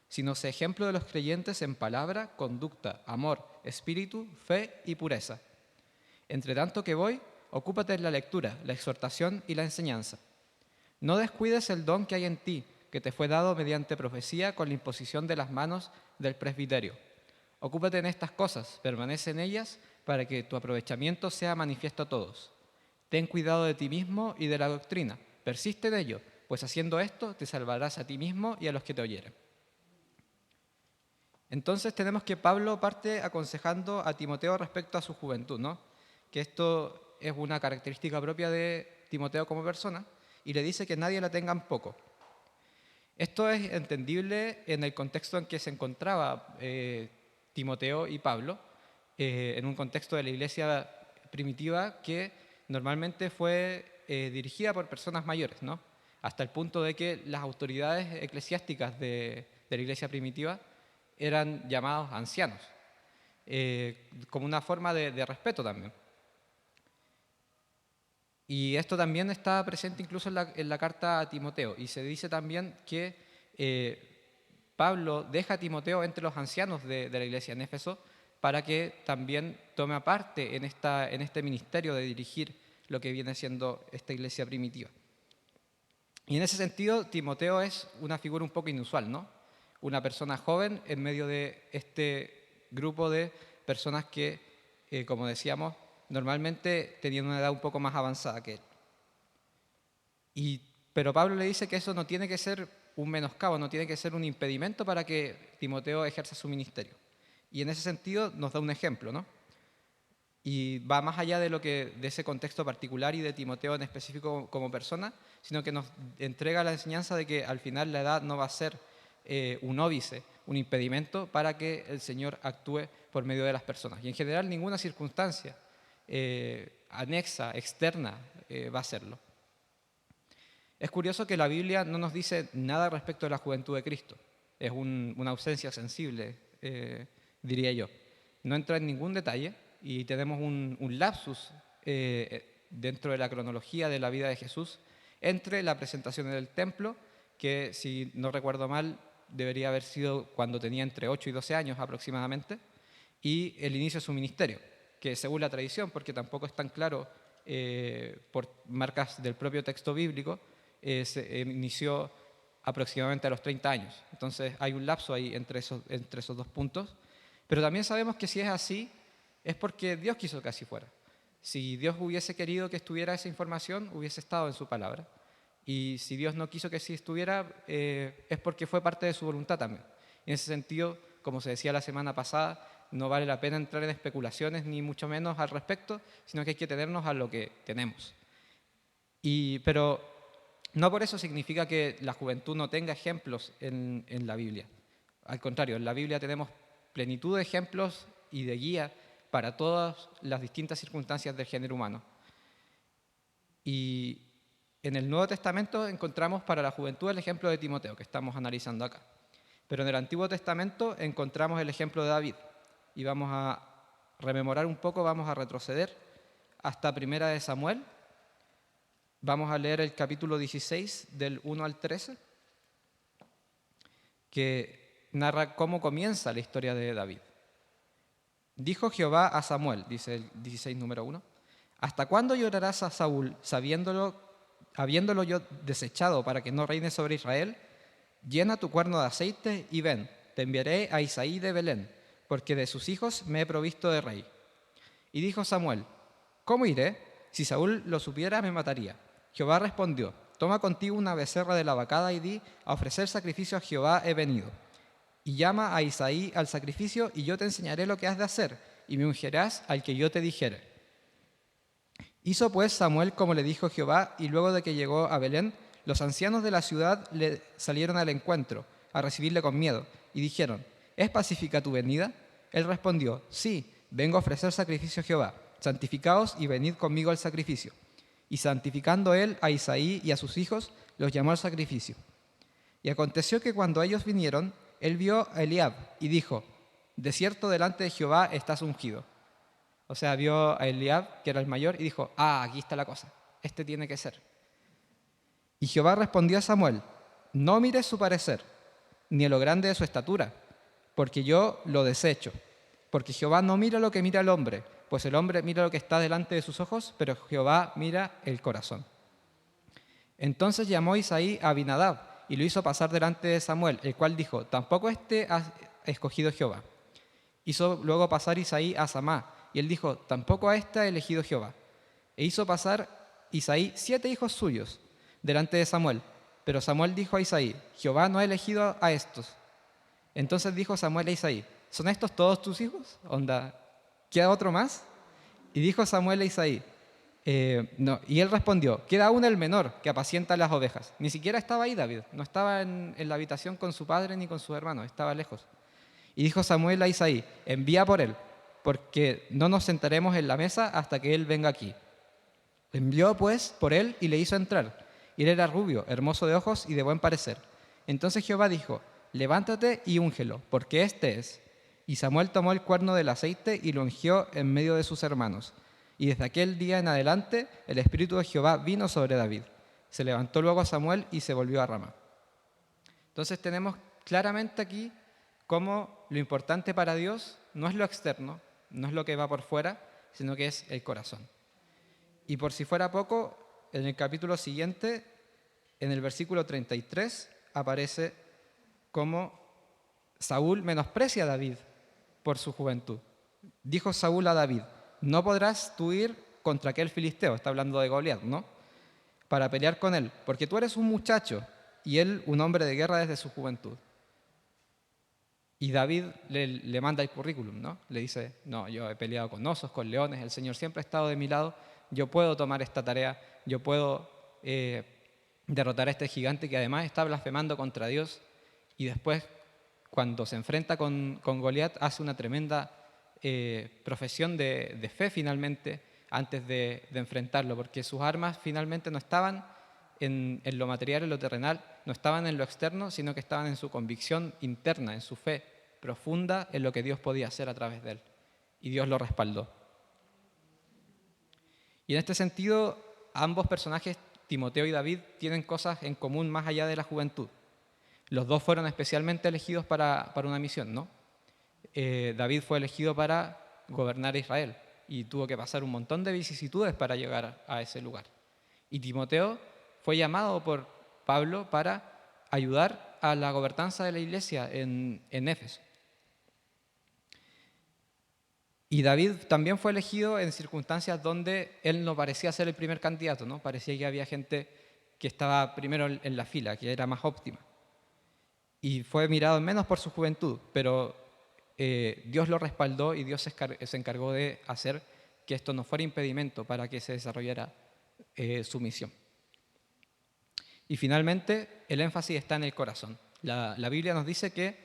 C: sino sé ejemplo de los creyentes en palabra, conducta, amor, espíritu, fe y pureza. Entre tanto que voy, ocúpate en la lectura, la exhortación y la enseñanza. No descuides el don que hay en ti, que te fue dado mediante profecía con la imposición de las manos del presbiterio. Ocúpate en estas cosas, permanece en ellas, para que tu aprovechamiento sea manifiesto a todos. Ten cuidado de ti mismo y de la doctrina, persiste en ello, pues haciendo esto te salvarás a ti mismo y a los que te oyeren. Entonces tenemos que Pablo parte aconsejando a Timoteo respecto a su juventud, ¿no? Que esto es una característica propia de Timoteo como persona, y le dice que nadie la tenga en poco. Esto es entendible en el contexto en que se encontraba Timoteo y Pablo, en un contexto de la iglesia primitiva que normalmente fue dirigida por personas mayores, ¿no? Hasta el punto de que las autoridades eclesiásticas de la iglesia primitiva eran llamados ancianos, como una forma de respeto también. Y esto también está presente incluso en la carta a Timoteo, y se dice también que Pablo deja a Timoteo entre los ancianos de la iglesia en Éfeso para que también tome parte en este ministerio de dirigir lo que viene siendo esta iglesia primitiva. Y en ese sentido, Timoteo es una figura un poco inusual, ¿no? Una persona joven en medio de este grupo de personas que, como decíamos, normalmente tenían una edad un poco más avanzada que él. Pero Pablo le dice que eso no tiene que ser un menoscabo, no tiene que ser un impedimento para que Timoteo ejerza su ministerio. Y en ese sentido nos da un ejemplo, ¿no? Y va más allá de ese contexto particular y de Timoteo en específico como persona, sino que nos entrega la enseñanza de que al final la edad no va a ser un óbice, un impedimento para que el Señor actúe por medio de las personas. Y en general ninguna circunstancia anexa, externa, va a serlo. Es curioso que la Biblia no nos dice nada respecto de la juventud de Cristo. Es una ausencia sensible, diría yo. No entra en ningún detalle y tenemos un lapsus dentro de la cronología de la vida de Jesús entre la presentación en el templo que si no recuerdo mal, debería haber sido cuando tenía entre 8 y 12 años aproximadamente, y el inicio de su ministerio, que según la tradición, porque tampoco es tan claro por marcas del propio texto bíblico, se inició aproximadamente a los 30 años. Entonces hay un lapso ahí entre esos dos puntos, pero también sabemos que si es así, es porque Dios quiso que así fuera. Si Dios hubiese querido que estuviera esa información, hubiese estado en su palabra. Y si Dios no quiso que sí estuviera, es porque fue parte de su voluntad también. En ese sentido, como se decía la semana pasada, no vale la pena entrar en especulaciones ni mucho menos al respecto, sino que hay que tenernos a lo que tenemos. Pero no por eso significa que la juventud no tenga ejemplos en la Biblia. Al contrario, en la Biblia tenemos plenitud de ejemplos y de guía para todas las distintas circunstancias del género humano. Y en el Nuevo Testamento encontramos para la juventud el ejemplo de Timoteo, que estamos analizando acá. Pero en el Antiguo Testamento encontramos el ejemplo de David. Y vamos a rememorar un poco, vamos a retroceder hasta Primera de Samuel. Vamos a leer el capítulo 16 del 1 al 13, que narra cómo comienza la historia de David. Dijo Jehová a Samuel, dice el 16 número 1, ¿hasta cuándo llorarás a Saúl, habiéndolo yo desechado para que no reine sobre Israel? Llena tu cuerno de aceite y ven, te enviaré a Isaí de Belén, porque de sus hijos me he provisto de rey. Y dijo Samuel, ¿cómo iré? Si Saúl lo supiera, me mataría. Jehová respondió, toma contigo una becerra de la vacada y di, a ofrecer sacrificio a Jehová he venido. Y llama a Isaí al sacrificio, y yo te enseñaré lo que has de hacer, y me ungirás al que yo te dijere. Hizo pues Samuel como le dijo Jehová, y luego de que llegó a Belén, los ancianos de la ciudad le salieron al encuentro, a recibirle con miedo, y dijeron, ¿es pacífica tu venida? Él respondió, sí, vengo a ofrecer sacrificio a Jehová, santificaos y venid conmigo al sacrificio. Y santificando él a Isaí y a sus hijos, los llamó al sacrificio. Y aconteció que cuando ellos vinieron, él vio a Eliab y dijo, de cierto delante de Jehová estás ungido. O sea, vio a Eliab, que era el mayor, y dijo, aquí está la cosa, este tiene que ser. Y Jehová respondió a Samuel, no mires su parecer, ni a lo grande de su estatura, porque yo lo desecho. Porque Jehová no mira lo que mira el hombre, pues el hombre mira lo que está delante de sus ojos, pero Jehová mira el corazón. Entonces llamó Isaí a Abinadab, y lo hizo pasar delante de Samuel, el cual dijo, tampoco este ha escogido Jehová. Hizo luego pasar Isaí a Samá, y él dijo, tampoco a este ha elegido Jehová. E hizo pasar Isaí 7 hijos suyos delante de Samuel. Pero Samuel dijo a Isaí, Jehová no ha elegido a estos. Entonces dijo Samuel a Isaí, ¿son estos todos tus hijos? Onda, ¿queda otro más? Y dijo Samuel a Isaí, no. Y él respondió, queda aún el menor que apacienta las ovejas. Ni siquiera estaba ahí David, no estaba en la habitación con su padre ni con sus hermanos, estaba lejos. Y dijo Samuel a Isaí, envía por él, porque no nos sentaremos en la mesa hasta que él venga aquí. Envió pues por él y le hizo entrar. Y él era rubio, hermoso de ojos y de buen parecer. Entonces Jehová dijo, levántate y úngelo, porque este es. Y Samuel tomó el cuerno del aceite y lo ungió en medio de sus hermanos. Y desde aquel día en adelante el Espíritu de Jehová vino sobre David. Se levantó luego Samuel y se volvió a Ramá. Entonces tenemos claramente aquí cómo lo importante para Dios no es lo externo, no es lo que va por fuera, sino que es el corazón. Y por si fuera poco, en el capítulo siguiente, en el versículo 33, aparece cómo Saúl menosprecia a David por su juventud. Dijo Saúl a David, no podrás tú ir contra aquel filisteo, está hablando de Goliat, ¿no? Para pelear con él, porque tú eres un muchacho y él un hombre de guerra desde su juventud. Y David le manda el currículum, ¿no? Le dice, no, yo he peleado con osos, con leones, el Señor siempre ha estado de mi lado, yo puedo tomar esta tarea, yo puedo derrotar a este gigante que además está blasfemando contra Dios. Y después, cuando se enfrenta con Goliat, hace una tremenda profesión de fe finalmente antes de enfrentarlo, porque sus armas finalmente no estaban en lo material, en lo terrenal, no estaban en lo externo, sino que estaban en su convicción interna, en su fe profunda en lo que Dios podía hacer a través de él. Y Dios lo respaldó. Y en este sentido, ambos personajes Timoteo y David tienen cosas en común más allá de la juventud. Los dos fueron especialmente elegidos para una misión, ¿no? David fue elegido para gobernar Israel y tuvo que pasar un montón de vicisitudes para llegar a ese lugar. Y Timoteo fue llamado por Pablo para ayudar a la gobernanza de la iglesia en Éfeso. Y David también fue elegido en circunstancias donde él no parecía ser el primer candidato, ¿no? Parecía que había gente que estaba primero en la fila, que era más óptima. Y fue mirado menos por su juventud, pero Dios lo respaldó y Dios se encargó de hacer que esto no fuera impedimento para que se desarrollara su misión. Y finalmente, el énfasis está en el corazón. La Biblia nos dice que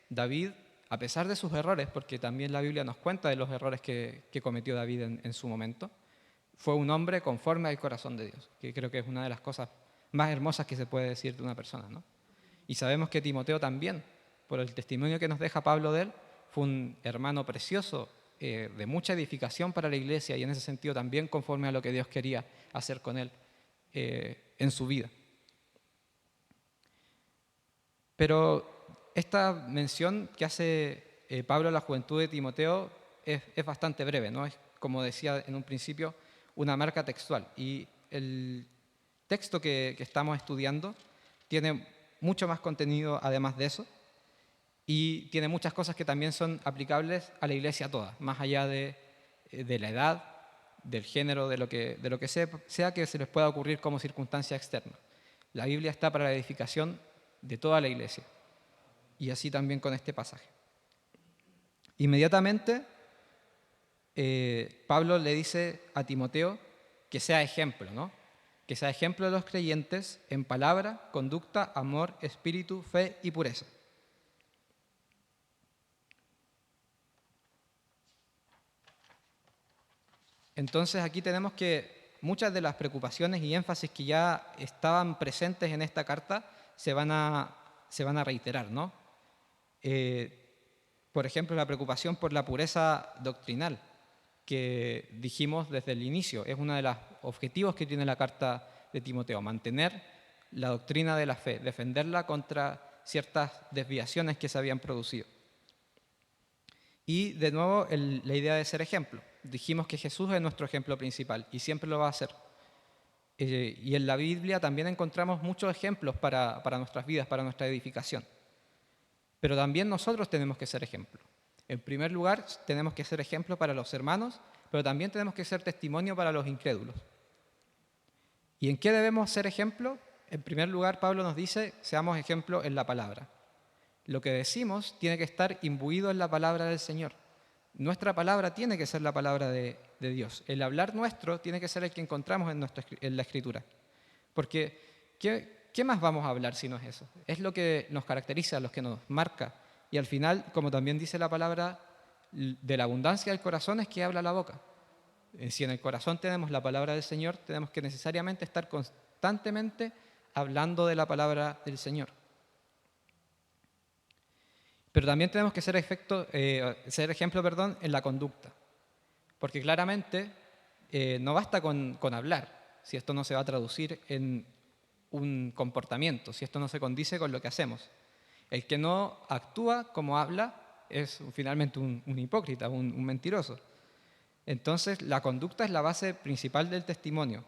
C: David, a pesar de sus errores, porque también la Biblia nos cuenta de los errores que cometió David en su momento, fue un hombre conforme al corazón de Dios, que creo que es una de las cosas más hermosas que se puede decir de una persona, ¿no? Y sabemos que Timoteo también, por el testimonio que nos deja Pablo de él, fue un hermano precioso, de mucha edificación para la iglesia y en ese sentido también conforme a lo que Dios quería hacer con él en su vida. Pero esta mención que hace Pablo a la juventud de Timoteo es bastante breve, ¿no? Es, como decía en un principio, una marca textual. Y el texto que estamos estudiando tiene mucho más contenido además de eso y tiene muchas cosas que también son aplicables a la iglesia toda, más allá de la edad, del género, de lo que sea que se les pueda ocurrir como circunstancia externa. La Biblia está para la edificación de toda la iglesia. Y así también con este pasaje. Inmediatamente, Pablo le dice a Timoteo que sea ejemplo, ¿no? Que sea ejemplo de los creyentes en palabra, conducta, amor, espíritu, fe y pureza. Entonces aquí tenemos que muchas de las preocupaciones y énfasis que ya estaban presentes en esta carta se van a reiterar, ¿no? Por ejemplo, la preocupación por la pureza doctrinal, que dijimos desde el inicio, es uno de los objetivos que tiene la carta de Timoteo, mantener la doctrina de la fe, defenderla contra ciertas desviaciones que se habían producido. Y de nuevo, la idea de ser ejemplo. Dijimos que Jesús es nuestro ejemplo principal y siempre lo va a ser. Y en la Biblia también encontramos muchos ejemplos para nuestras vidas, para nuestra edificación. Pero también nosotros tenemos que ser ejemplo. En primer lugar, tenemos que ser ejemplo para los hermanos, pero también tenemos que ser testimonio para los incrédulos. ¿Y en qué debemos ser ejemplo? En primer lugar, Pablo nos dice, seamos ejemplo en la palabra. Lo que decimos tiene que estar imbuido en la palabra del Señor. Nuestra palabra tiene que ser la palabra de Dios. El hablar nuestro tiene que ser el que encontramos en la Escritura. Porque, ¿qué más vamos a hablar si no es eso? Es lo que nos caracteriza, lo que nos marca. Y al final, como también dice la palabra, de la abundancia del corazón es que habla la boca. Si en el corazón tenemos la palabra del Señor, tenemos que necesariamente estar constantemente hablando de la palabra del Señor. Pero también tenemos que ser ejemplo en la conducta. Porque claramente no basta con hablar si esto no se va a traducir en un comportamiento, si esto no se condice con lo que hacemos. El que no actúa como habla es finalmente un hipócrita, un mentiroso. Entonces, la conducta es la base principal del testimonio.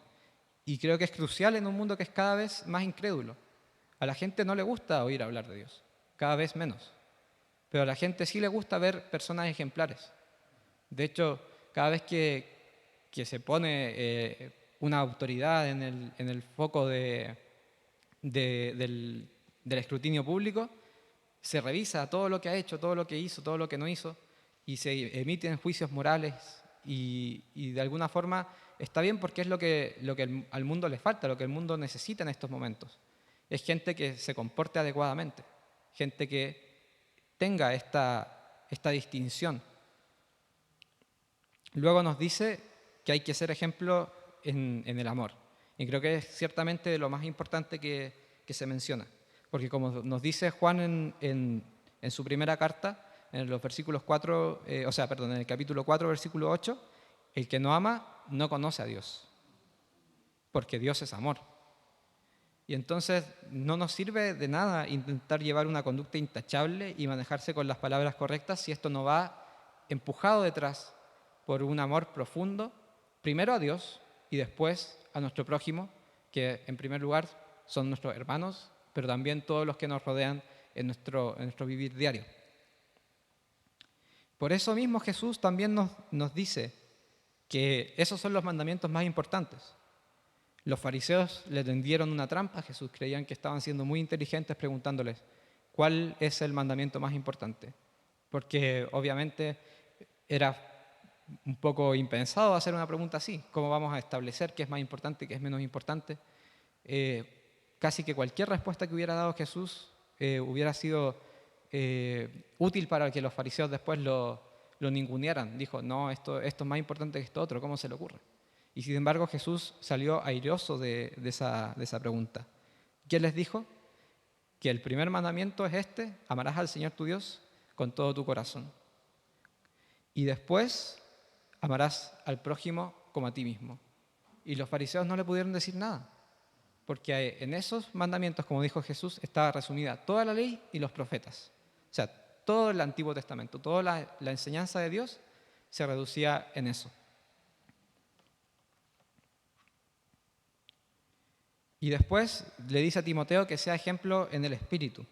C: Y creo que es crucial en un mundo que es cada vez más incrédulo. A la gente no le gusta oír hablar de Dios, cada vez menos. Pero a la gente sí le gusta ver personas ejemplares. De hecho, cada vez que se pone una autoridad en el foco del escrutinio público, se revisa todo lo que ha hecho, todo lo que hizo, todo lo que no hizo, y se emiten juicios morales y de alguna forma está bien porque es lo que al mundo le falta, lo que el mundo necesita en estos momentos. Es gente que se comporte adecuadamente, gente que tenga esta distinción. Luego nos dice que hay que ser ejemplo en el amor. Y creo que es ciertamente de lo más importante que se menciona. Porque como nos dice Juan en su primera carta, en los versículos 4, en el capítulo 4, versículo 8, el que no ama no conoce a Dios, porque Dios es amor. Y entonces no nos sirve de nada intentar llevar una conducta intachable y manejarse con las palabras correctas si esto no va empujado detrás por un amor profundo, primero a Dios y después a nuestro prójimo, que en primer lugar son nuestros hermanos, pero también todos los que nos rodean en nuestro vivir diario. Por eso mismo Jesús también nos dice que esos son los mandamientos más importantes. Los fariseos le tendieron una trampa a Jesús, creían que estaban siendo muy inteligentes preguntándoles cuál es el mandamiento más importante, porque obviamente era un poco impensado hacer una pregunta así, ¿cómo vamos a establecer qué es más importante y qué es menos importante? Casi que cualquier respuesta que hubiera dado Jesús hubiera sido útil para que los fariseos después lo ningunearan. Dijo, no, esto es más importante que esto otro, ¿cómo se le ocurre? Y sin embargo Jesús salió airoso de esa pregunta. ¿Qué les dijo? Que el primer mandamiento es este: amarás al Señor tu Dios con todo tu corazón. Y después amarás al prójimo como a ti mismo. Y los fariseos no le pudieron decir nada, porque en esos mandamientos, como dijo Jesús, estaba resumida toda la ley y los profetas. O sea, todo el Antiguo Testamento, toda la enseñanza de Dios se reducía en eso. Y después le dice a Timoteo que sea ejemplo en el Espíritu.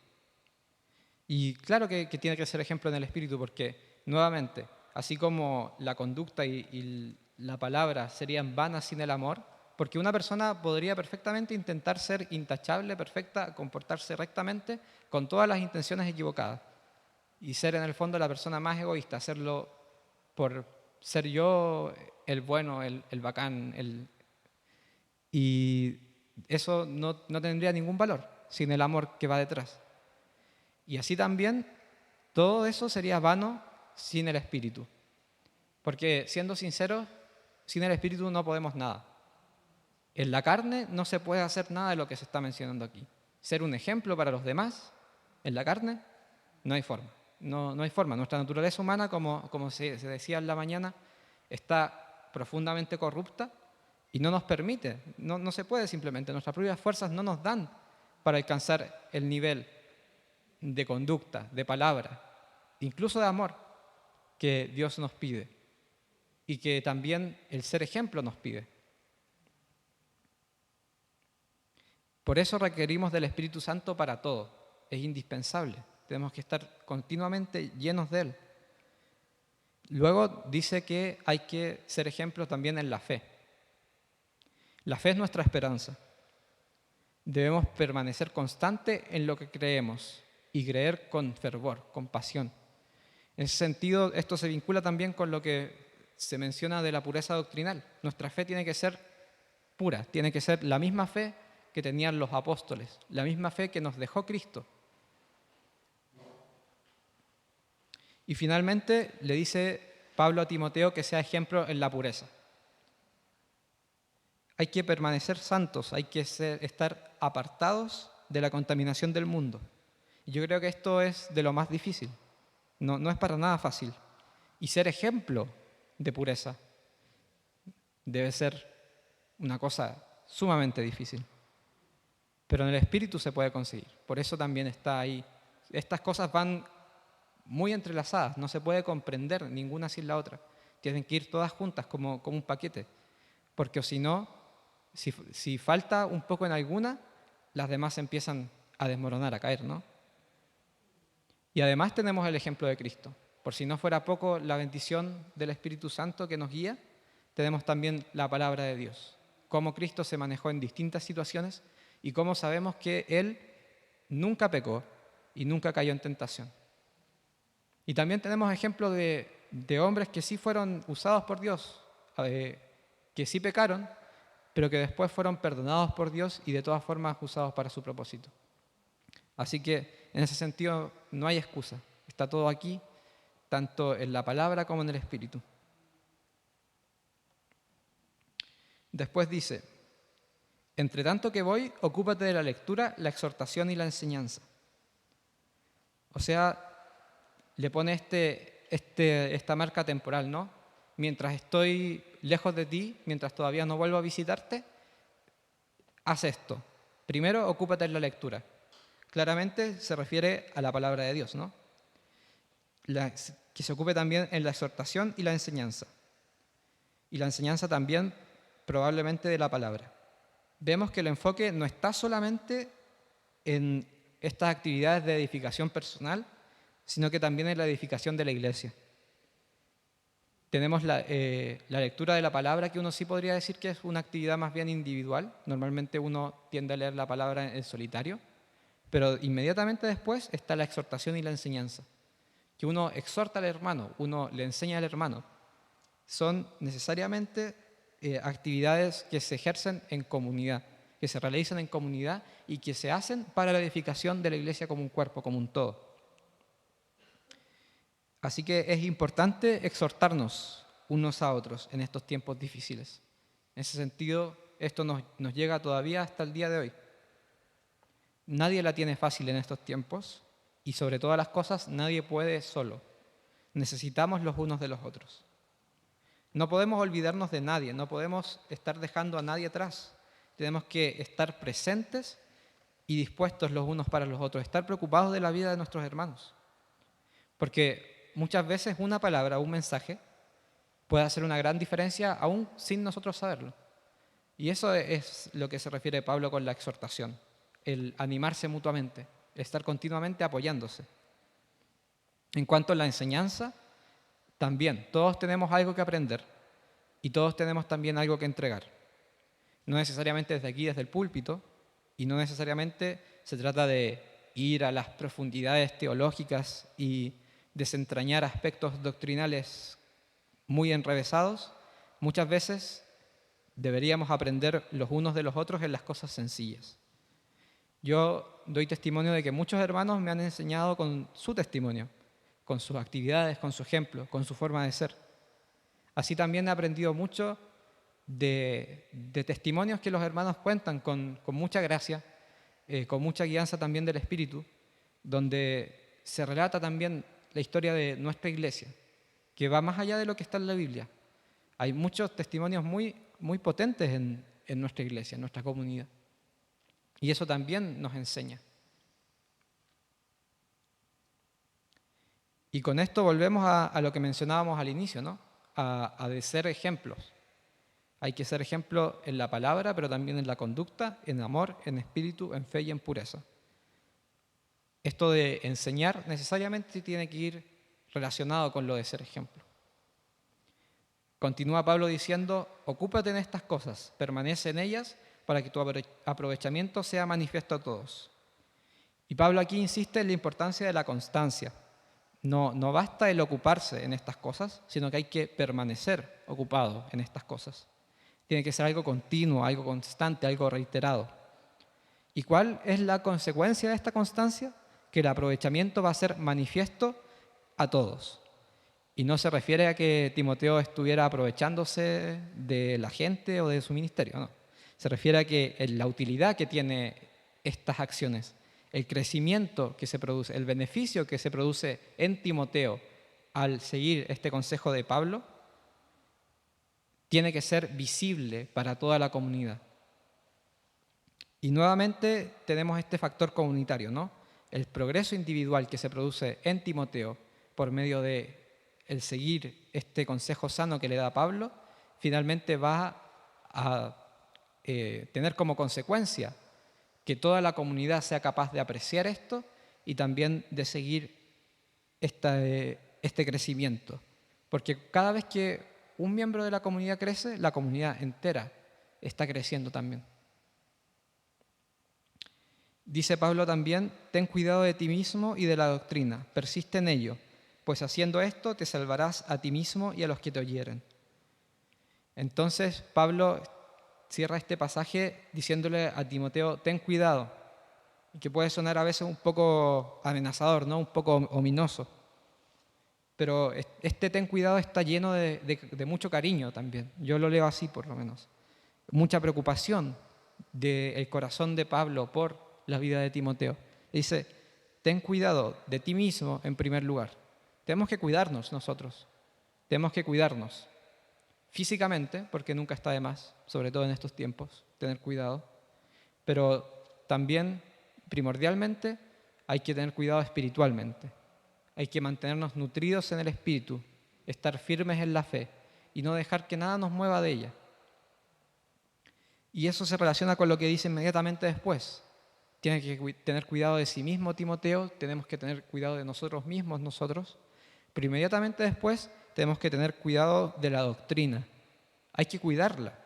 C: Y claro que tiene que ser ejemplo en el Espíritu, porque nuevamente, así como la conducta y la palabra serían vanas sin el amor, porque una persona podría perfectamente intentar ser intachable, perfecta, comportarse rectamente, con todas las intenciones equivocadas, y ser en el fondo la persona más egoísta, hacerlo por ser yo el bueno, el bacán, y eso no tendría ningún valor sin el amor que va detrás. Y así también todo eso sería vano sin el Espíritu. Porque siendo sinceros, sin el Espíritu no podemos nada. En la carne no se puede hacer nada de lo que se está mencionando aquí. Ser un ejemplo para los demás, en la carne, no hay forma. No hay forma. Nuestra naturaleza humana, como se decía en la mañana, está profundamente corrupta y no nos permite, no se puede simplemente. Nuestras propias fuerzas no nos dan para alcanzar el nivel de conducta, de palabra, incluso de amor que Dios nos pide y que también el ser ejemplo nos pide. Por eso requerimos del Espíritu Santo para todo. Es indispensable. Tenemos que estar continuamente llenos de Él. Luego dice que hay que ser ejemplo también en la fe. La fe es nuestra esperanza. Debemos permanecer constante en lo que creemos y creer con fervor, con pasión. En ese sentido, esto se vincula también con lo que se menciona de la pureza doctrinal. Nuestra fe tiene que ser pura, tiene que ser la misma fe que tenían los apóstoles, la misma fe que nos dejó Cristo. Y finalmente le dice Pablo a Timoteo que sea ejemplo en la pureza. Hay que permanecer santos, hay que estar apartados de la contaminación del mundo. Y yo creo que esto es de lo más difícil, no es para nada fácil. Y ser ejemplo de pureza debe ser una cosa sumamente difícil. Pero en el Espíritu se puede conseguir, por eso también está ahí. Estas cosas van muy entrelazadas, no se puede comprender ninguna sin la otra. Tienen que ir todas juntas como un paquete, porque si no, si falta un poco en alguna, las demás empiezan a desmoronar, a caer, ¿no? Y además tenemos el ejemplo de Cristo. Por si no fuera poco la bendición del Espíritu Santo que nos guía, tenemos también la palabra de Dios. Cómo Cristo se manejó en distintas situaciones y cómo sabemos que Él nunca pecó y nunca cayó en tentación. Y también tenemos ejemplos de hombres que sí fueron usados por Dios, que sí pecaron, pero que después fueron perdonados por Dios y de todas formas usados para su propósito. Así que en ese sentido no hay excusa, está todo aquí, tanto en la palabra como en el Espíritu. Después dice, entre tanto que voy, ocúpate de la lectura, la exhortación y la enseñanza. O sea, le pone esta marca temporal, ¿no? Mientras estoy lejos de ti, mientras todavía no vuelvo a visitarte, haz esto. Primero, ocúpate en la lectura. Claramente se refiere a la palabra de Dios, ¿no? Que se ocupe también en la exhortación y la enseñanza. Y la enseñanza también probablemente de la palabra. Vemos que el enfoque no está solamente en estas actividades de edificación personal, sino que también en la edificación de la iglesia. Tenemos la lectura de la palabra, que uno sí podría decir que es una actividad más bien individual. Normalmente uno tiende a leer la palabra en solitario, pero inmediatamente después está la exhortación y la enseñanza, que uno exhorta al hermano, uno le enseña al hermano. Son necesariamente actividades que se ejercen en comunidad, que se realizan en comunidad y que se hacen para la edificación de la iglesia como un cuerpo, como un todo. Así que es importante exhortarnos unos a otros en estos tiempos difíciles. En ese sentido, esto nos llega todavía hasta el día de hoy. Nadie la tiene fácil en estos tiempos y sobre todas las cosas nadie puede solo. Necesitamos los unos de los otros. No podemos olvidarnos de nadie, no podemos estar dejando a nadie atrás. Tenemos que estar presentes y dispuestos los unos para los otros, estar preocupados de la vida de nuestros hermanos. Porque muchas veces una palabra, un mensaje, puede hacer una gran diferencia aún sin nosotros saberlo. Y eso es lo que se refiere Pablo con la exhortación, el animarse mutuamente, estar continuamente apoyándose. En cuanto a la enseñanza, también todos tenemos algo que aprender y todos tenemos también algo que entregar. No necesariamente desde aquí, desde el púlpito, y no necesariamente se trata de ir a las profundidades teológicas y desentrañar aspectos doctrinales muy enrevesados. Muchas veces deberíamos aprender los unos de los otros en las cosas sencillas. Yo doy testimonio de que muchos hermanos me han enseñado con su testimonio, con sus actividades, con su ejemplo, con su forma de ser. Así también he aprendido mucho de testimonios que los hermanos cuentan con mucha gracia, con mucha guianza también del Espíritu, donde se relata también la historia de nuestra iglesia, que va más allá de lo que está en la Biblia. Hay muchos testimonios muy, muy potentes en nuestra iglesia, en nuestra comunidad. Y eso también nos enseña. Y con esto volvemos a lo que mencionábamos al inicio, ¿no? A de ser ejemplos. Hay que ser ejemplo en la palabra, pero también en la conducta, en amor, en espíritu, en fe y en pureza. Esto de enseñar necesariamente tiene que ir relacionado con lo de ser ejemplo. Continúa Pablo diciendo, ocúpate en estas cosas, permanece en ellas para que tu aprovechamiento sea manifiesto a todos. Y Pablo aquí insiste en la importancia de la constancia. No basta el ocuparse en estas cosas, sino que hay que permanecer ocupado en estas cosas. Tiene que ser algo continuo, algo constante, algo reiterado. ¿Y cuál es la consecuencia de esta constancia? Que el aprovechamiento va a ser manifiesto a todos. Y no se refiere a que Timoteo estuviera aprovechándose de la gente o de su ministerio, no. Se refiere a que la utilidad que tiene estas acciones, el crecimiento que se produce, el beneficio que se produce en Timoteo al seguir este consejo de Pablo, tiene que ser visible para toda la comunidad. Y nuevamente tenemos este factor comunitario, ¿no? El progreso individual que se produce en Timoteo por medio de el seguir este consejo sano que le da Pablo, finalmente va a tener como consecuencia que toda la comunidad sea capaz de apreciar esto y también de seguir este crecimiento. Porque cada vez que un miembro de la comunidad crece, la comunidad entera está creciendo también. Dice Pablo también, ten cuidado de ti mismo y de la doctrina, persiste en ello, pues haciendo esto te salvarás a ti mismo y a los que te oyeren. Entonces Pablo cierra este pasaje diciéndole a Timoteo, ten cuidado, que puede sonar a veces un poco amenazador, ¿no? Un poco ominoso. Pero este ten cuidado está lleno de mucho cariño también. Yo lo leo así por lo menos. Mucha preocupación del corazón de Pablo por la vida de Timoteo. Dice, ten cuidado de ti mismo en primer lugar. Tenemos que cuidarnos nosotros. Tenemos que cuidarnos físicamente, porque nunca está de más, sobre todo en estos tiempos, tener cuidado. Pero también, primordialmente, hay que tener cuidado espiritualmente. Hay que mantenernos nutridos en el espíritu, estar firmes en la fe y no dejar que nada nos mueva de ella. Y eso se relaciona con lo que dice inmediatamente después. Tiene que tener cuidado de sí mismo, Timoteo, tenemos que tener cuidado de nosotros mismos, nosotros. Pero inmediatamente después tenemos que tener cuidado de la doctrina. Hay que cuidarla.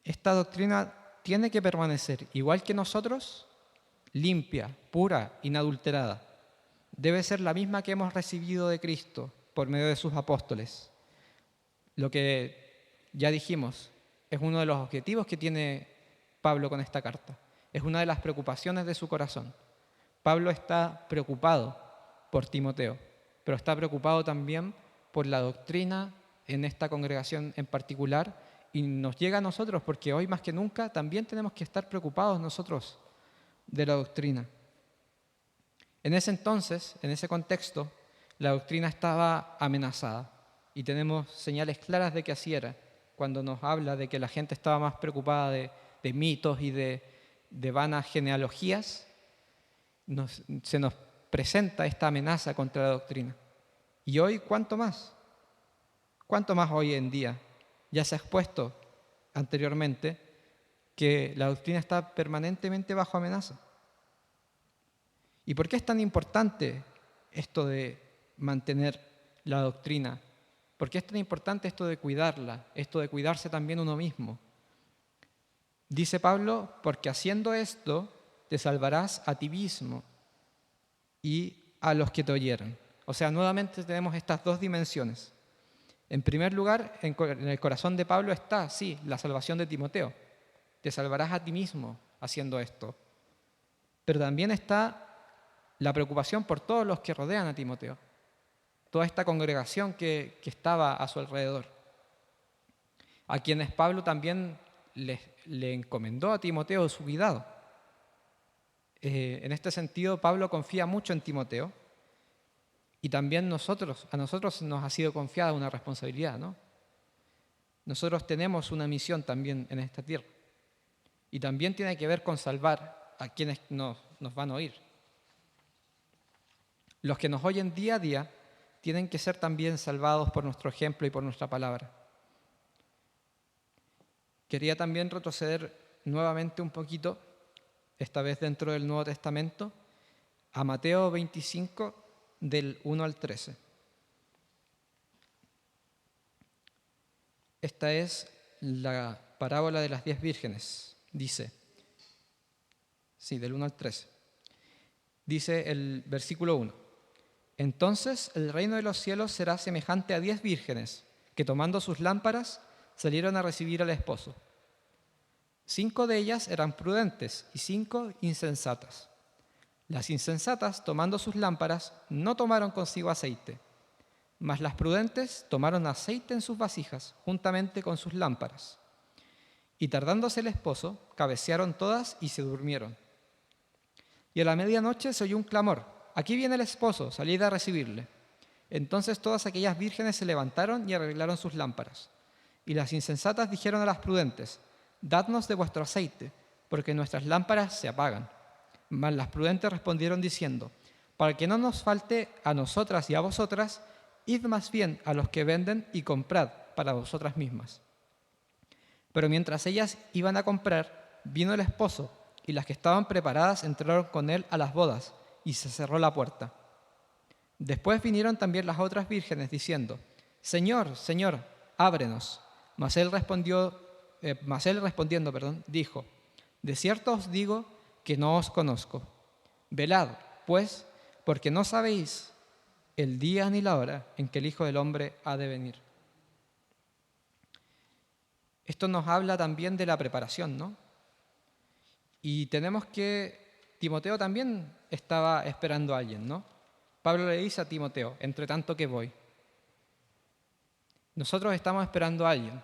C: Esta doctrina tiene que permanecer, igual que nosotros, limpia, pura, inadulterada. Debe ser la misma que hemos recibido de Cristo por medio de sus apóstoles. Lo que ya dijimos es uno de los objetivos que tiene Pablo con esta carta. Es una de las preocupaciones de su corazón. Pablo está preocupado por Timoteo, pero está preocupado también por la doctrina en esta congregación en particular y nos llega a nosotros porque hoy más que nunca también tenemos que estar preocupados nosotros de la doctrina. En ese entonces, en ese contexto, la doctrina estaba amenazada y tenemos señales claras de que así era, cuando nos habla de que la gente estaba más preocupada de mitos y de vanas genealogías, se nos presenta esta amenaza contra la doctrina. Y hoy, ¿cuánto más? ¿Cuánto más hoy en día? Ya se ha expuesto anteriormente que la doctrina está permanentemente bajo amenaza. ¿Y por qué es tan importante esto de mantener la doctrina? ¿Por qué es tan importante esto de cuidarla, esto de cuidarse también uno mismo? Dice Pablo, porque haciendo esto te salvarás a ti mismo y a los que te oyeran. O sea, nuevamente tenemos estas dos dimensiones. En primer lugar, en el corazón de Pablo está, sí, la salvación de Timoteo. Te salvarás a ti mismo haciendo esto. Pero también está la preocupación por todos los que rodean a Timoteo, toda esta congregación que estaba a su alrededor, a quienes Pablo también le encomendó a Timoteo su cuidado. En este sentido, Pablo confía mucho en Timoteo y también a nosotros nos ha sido confiada una responsabilidad, ¿no? Nosotros tenemos una misión también en esta tierra y también tiene que ver con salvar a quienes nos van a oír. Los que nos oyen día a día tienen que ser también salvados por nuestro ejemplo y por nuestra palabra. Quería también retroceder nuevamente un poquito, esta vez dentro del Nuevo Testamento, a Mateo 25, del 1 al 13. Esta es la parábola de las 10 vírgenes. Dice, sí, del 1 al 13. Dice el versículo 1. Entonces el reino de los cielos será semejante a 10 vírgenes que tomando sus lámparas salieron a recibir al esposo. 5 de ellas eran prudentes y 5 insensatas. Las insensatas, tomando sus lámparas, no tomaron consigo aceite, mas las prudentes tomaron aceite en sus vasijas juntamente con sus lámparas. Y tardándose el esposo, cabecearon todas y se durmieron. Y a la medianoche se oyó un clamor: «Aquí viene el esposo, salid a recibirle». Entonces todas aquellas vírgenes se levantaron y arreglaron sus lámparas. Y las insensatas dijeron a las prudentes: «Dadnos de vuestro aceite, porque nuestras lámparas se apagan». Mas las prudentes respondieron diciendo: «Para que no nos falte a nosotras y a vosotras, id más bien a los que venden y comprad para vosotras mismas». Pero mientras ellas iban a comprar, vino el esposo, y las que estaban preparadas entraron con él a las bodas, y se cerró la puerta. Después vinieron también las otras vírgenes diciendo: «Señor, Señor, ábrenos». Mas él respondiendo, dijo: «De cierto os digo que no os conozco. Velad, pues, porque no sabéis el día ni la hora en que el Hijo del Hombre ha de venir». Esto nos habla también de la preparación, ¿no? Y tenemos que Timoteo también estaba esperando a alguien, ¿no? Pablo le dice a Timoteo: «Entre tanto que voy». Nosotros estamos esperando a alguien.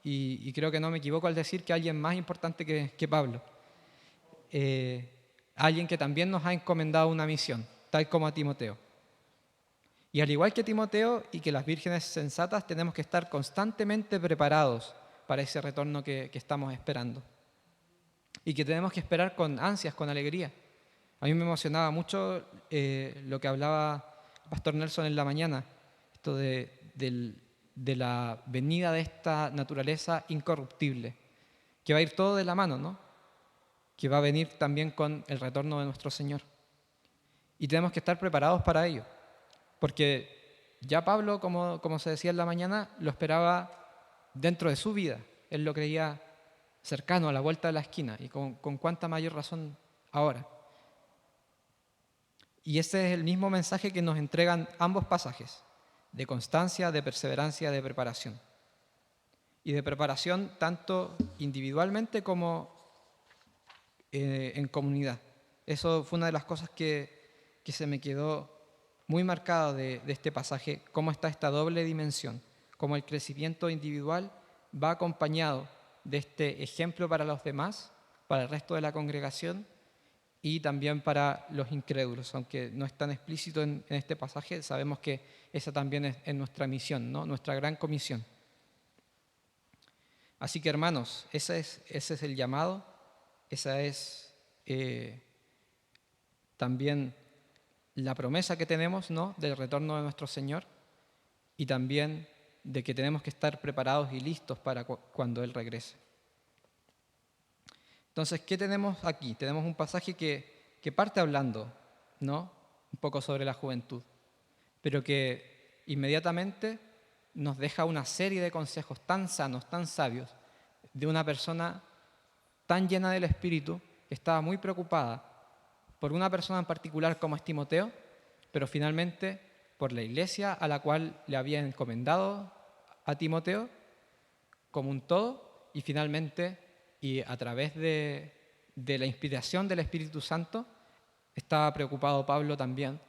C: Y creo que no me equivoco al decir que alguien más importante que Pablo. Alguien que también nos ha encomendado una misión, tal como a Timoteo. Y al igual que Timoteo y que las vírgenes sensatas, tenemos que estar constantemente preparados para ese retorno que estamos esperando. y que tenemos que esperar con ansias, con alegría. A mí me emocionaba mucho lo que hablaba el pastor Nelson en la mañana, esto de la venida de esta naturaleza incorruptible, que va a ir todo de la mano, ¿no? Que va a venir también con el retorno de nuestro Señor. Y tenemos que estar preparados para ello, porque ya Pablo, como se decía en la mañana, lo esperaba dentro de su vida. Él lo creía cercano, a la vuelta de la esquina, y con cuánta mayor razón ahora. Y ese es el mismo mensaje que nos entregan ambos pasajes, de constancia, de perseverancia, de preparación. Y de preparación tanto individualmente como en comunidad. Eso fue una de las cosas que se me quedó muy marcado de este pasaje, cómo está esta doble dimensión, cómo el crecimiento individual va acompañado de este ejemplo para los demás, para el resto de la congregación y también para los incrédulos. Aunque no es tan explícito en este pasaje, sabemos que esa también es nuestra misión, ¿no? Nuestra gran comisión. Así que hermanos, ese es el llamado, esa es también la promesa que tenemos, ¿no?, del retorno de nuestro Señor y también de que tenemos que estar preparados y listos para cuando Él regrese. Entonces, ¿qué tenemos aquí? Tenemos un pasaje que parte hablando, ¿no?, un poco sobre la juventud, pero que inmediatamente nos deja una serie de consejos tan sanos, tan sabios, de una persona tan llena del Espíritu que estaba muy preocupada por una persona en particular como es Timoteo, pero finalmente por la iglesia a la cual le había encomendado a Timoteo como un todo, y finalmente, y a través de la inspiración del Espíritu Santo, estaba preocupado Pablo también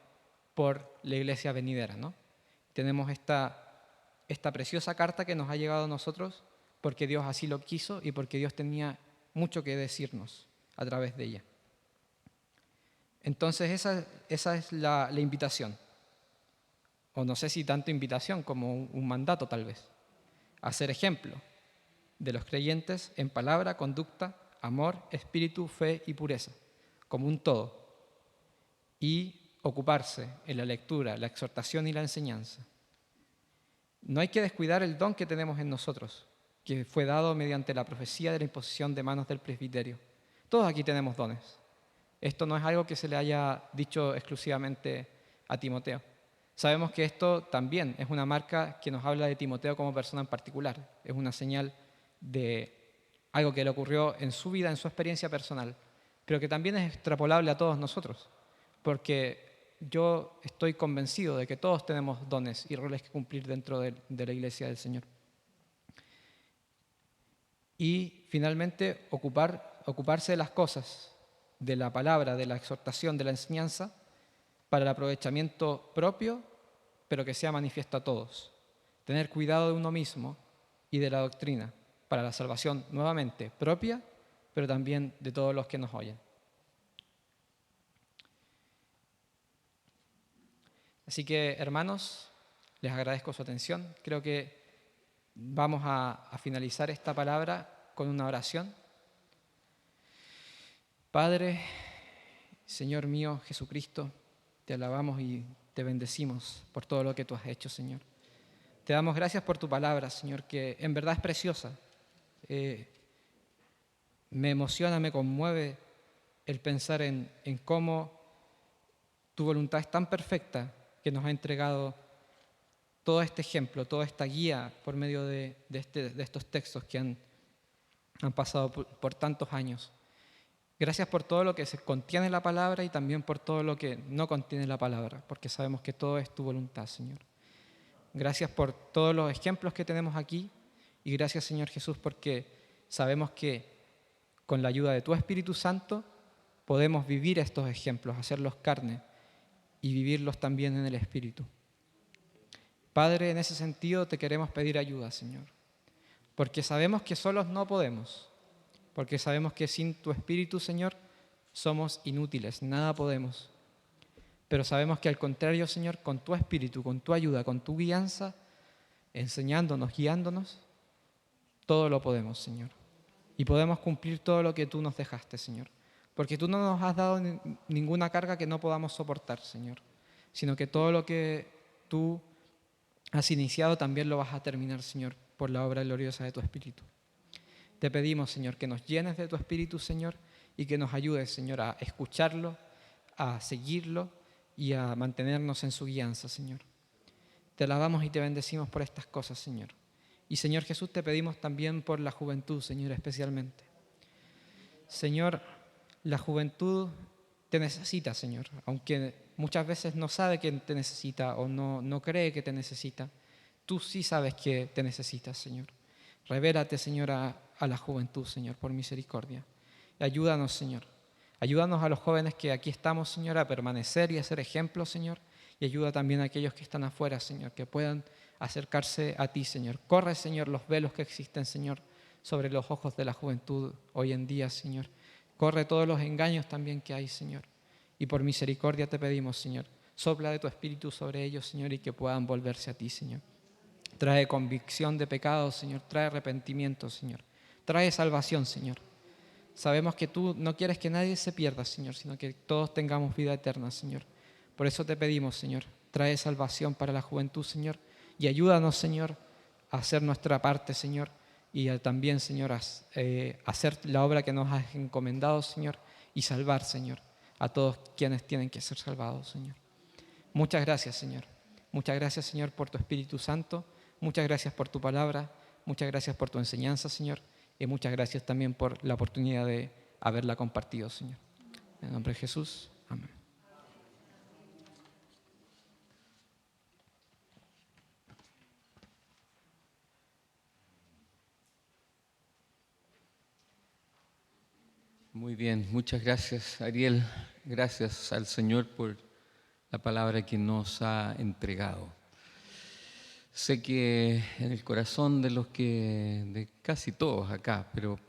C: por la iglesia venidera, ¿no? Tenemos esta preciosa carta que nos ha llegado a nosotros porque Dios así lo quiso y porque Dios tenía mucho que decirnos a través de ella. Entonces esa es la invitación, o no sé si tanto invitación como un mandato tal vez, a ser ejemplo de los creyentes en palabra, conducta, amor, espíritu, fe y pureza, como un todo, y ocuparse en la lectura, la exhortación y la enseñanza. No hay que descuidar el don que tenemos en nosotros, que fue dado mediante la profecía de la imposición de manos del presbiterio. Todos aquí tenemos dones. Esto no es algo que se le haya dicho exclusivamente a Timoteo. Sabemos que esto también es una marca que nos habla de Timoteo como persona en particular. Es una señal de algo que le ocurrió en su vida, en su experiencia personal, pero que también es extrapolable a todos nosotros, porque yo estoy convencido de que todos tenemos dones y roles que cumplir dentro de la iglesia del Señor. Y finalmente, ocuparse de las cosas, de la palabra, de la exhortación, de la enseñanza, para el aprovechamiento propio, pero que sea manifiesto a todos. Tener cuidado de uno mismo y de la doctrina, para la salvación nuevamente propia, pero también de todos los que nos oyen. Así que, hermanos, les agradezco su atención. Creo que vamos a finalizar esta palabra con una oración. Padre, Señor mío, Jesucristo, te alabamos y te bendecimos por todo lo que tú has hecho, Señor. Te damos gracias por tu palabra, Señor, que en verdad es preciosa. Me emociona, me conmueve el pensar en cómo tu voluntad es tan perfecta que nos ha entregado todo este ejemplo, toda esta guía por medio de estos textos que han pasado por tantos años. Gracias por todo lo que se contiene en la palabra y también por todo lo que no contiene la palabra, porque sabemos que todo es tu voluntad, Señor. Gracias por todos los ejemplos que tenemos aquí y gracias, Señor Jesús, porque sabemos que con la ayuda de tu Espíritu Santo podemos vivir estos ejemplos, hacerlos carne y vivirlos también en el Espíritu. Padre, en ese sentido te queremos pedir ayuda, Señor, porque sabemos que solos no podemos. Porque sabemos que sin tu Espíritu, Señor, somos inútiles, nada podemos. Pero sabemos que al contrario, Señor, con tu Espíritu, con tu ayuda, con tu guianza, enseñándonos, guiándonos, todo lo podemos, Señor. y podemos cumplir todo lo que tú nos dejaste, Señor. Porque tú no nos has dado ninguna carga que no podamos soportar, Señor, sino que todo lo que tú has iniciado también lo vas a terminar, Señor, por la obra gloriosa de tu Espíritu. Te pedimos, Señor, que nos llenes de tu Espíritu, Señor, y que nos ayudes, Señor, a escucharlo, a seguirlo y a mantenernos en su guianza, Señor. Te alabamos y te bendecimos por estas cosas, Señor. Y, Señor Jesús, te pedimos también por la juventud, Señor, especialmente. Señor, la juventud te necesita, Señor, aunque muchas veces no sabe que te necesita o no cree que te necesita. Tú sí sabes que te necesitas, Señor. Revélate, Señor, a la juventud, Señor, por misericordia. Ayúdanos, Señor. Ayúdanos a los jóvenes que aquí estamos, Señor, a permanecer y a ser ejemplos, Señor. Y ayuda también a aquellos que están afuera, Señor, que puedan acercarse a ti, Señor. Corre, Señor, los velos que existen, Señor, sobre los ojos de la juventud hoy en día, Señor. Corre todos los engaños también que hay, Señor. Y por misericordia te pedimos, Señor, sopla de tu Espíritu sobre ellos, Señor, y que puedan volverse a ti, Señor. Trae convicción de pecados, Señor. Trae arrepentimiento, Señor. Trae salvación, Señor. Sabemos que tú no quieres que nadie se pierda, Señor, sino que todos tengamos vida eterna, Señor. Por eso te pedimos, Señor, trae salvación para la juventud, Señor, y ayúdanos, Señor, a hacer nuestra parte, Señor, y también, Señor, a hacer la obra que nos has encomendado, Señor, y salvar, Señor, a todos quienes tienen que ser salvados, Señor. Muchas gracias, Señor. Muchas gracias, Señor, por tu Espíritu Santo. Muchas gracias por tu palabra. Muchas gracias por tu enseñanza, Señor. Y muchas gracias también por la oportunidad de haberla compartido, Señor. En el nombre de Jesús. Amén.
A: Muy bien, muchas gracias, Ariel. Gracias al Señor por la palabra que nos ha entregado. Sé que en el corazón de casi todos acá, pero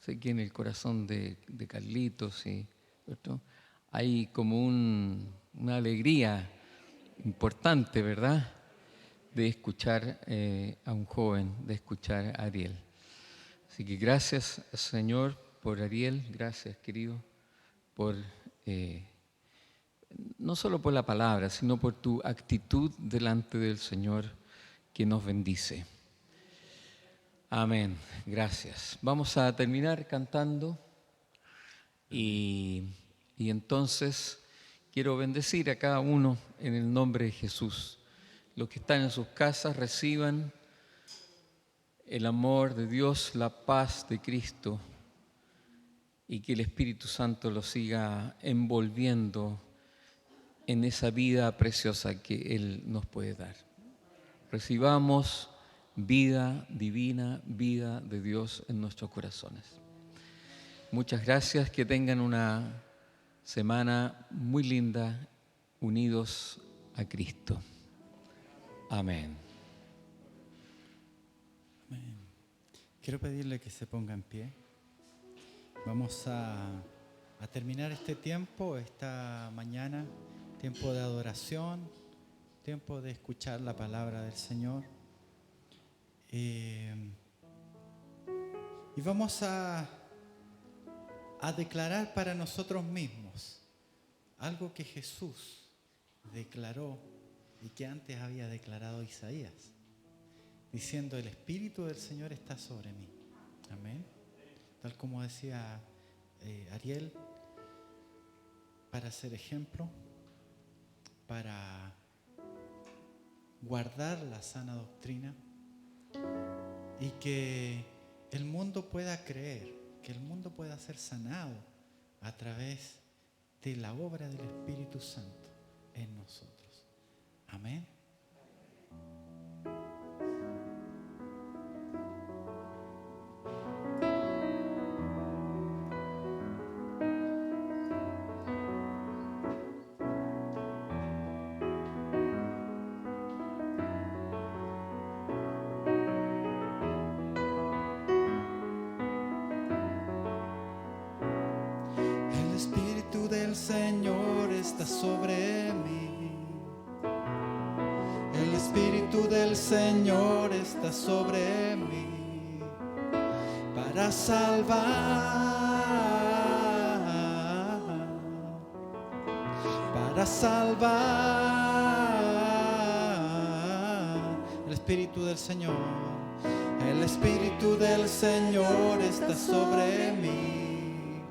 A: sé que en el corazón de Carlitos, ¿cierto? Hay como una alegría importante, ¿verdad?, de escuchar a un joven, de escuchar a Ariel. Así que gracias, Señor, por Ariel, gracias, querido, por no solo por la palabra, sino por tu actitud delante del Señor que nos bendice. Amén, gracias. Vamos a terminar cantando y entonces quiero bendecir a cada uno en el nombre de Jesús. Los que están en sus casas reciban el amor de Dios, la paz de Cristo, y que el Espíritu Santo los siga envolviendo en esa vida preciosa que Él nos puede dar. Recibamos vida divina, vida de Dios en nuestros corazones. Muchas gracias, que tengan una semana muy linda, unidos a Cristo. Amén.
B: Amén. Quiero pedirle que se ponga en pie. Vamos a terminar este tiempo, esta mañana, tiempo de adoración, tiempo de escuchar la palabra del Señor. Y vamos a declarar para nosotros mismos algo que Jesús declaró y que antes había declarado Isaías, diciendo: el Espíritu del Señor está sobre mí. Amén. Tal como decía Ariel, para ser ejemplo, para guardar la sana doctrina y que el mundo pueda creer, que el mundo pueda ser sanado a través de la obra del Espíritu Santo en nosotros. Amén. El Espíritu del Señor está sobre mí. El Espíritu del Señor está sobre mí, para para salvar, para salvar. El Espíritu del Señor, el Espíritu del Señor está sobre mí.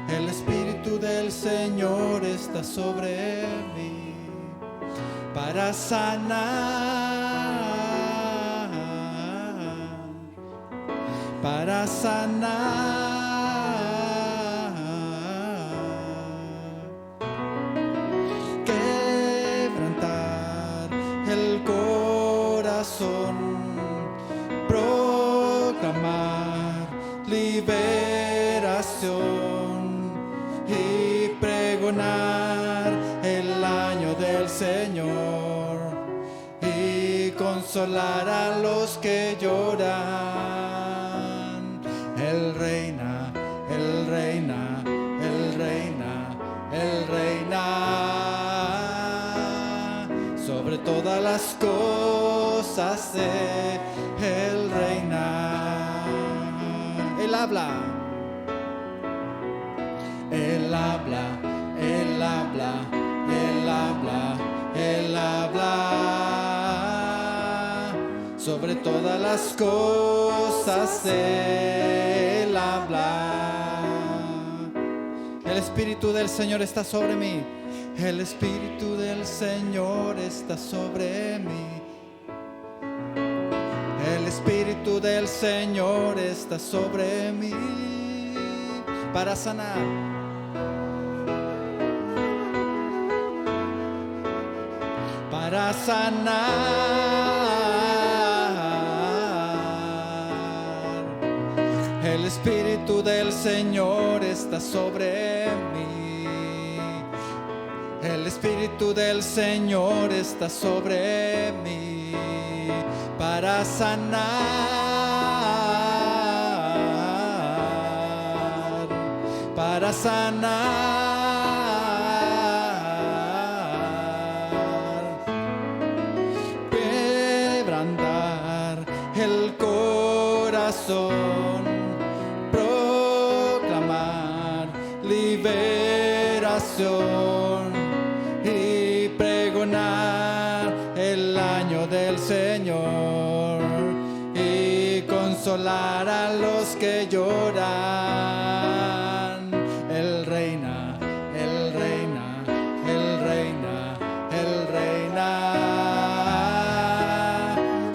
B: El Espíritu del Señor está sobre mí para sanar, para sanar, quebrantar el corazón, proclamar liberación y pregonar el año del Señor y consolar a los que lloran. Él reina, Él reina, Él reina, Él reina. Sobre todas las cosas Él reina. Él habla. Él habla, Él habla, Él habla, Él habla. Sobre todas las cosas Él habla. El Espíritu del Señor está sobre mí. El Espíritu del Señor está sobre mí. El Espíritu del Señor está sobre mí para sanar, para sanar. El Espíritu del Señor está sobre mí. El Espíritu del Señor está sobre mí para sanar, para sanar, quebrantar el corazón, proclamar liberación y pregonar el año del Señor y consolar a los que lloran. Él reina, Él reina, Él reina, Él reina.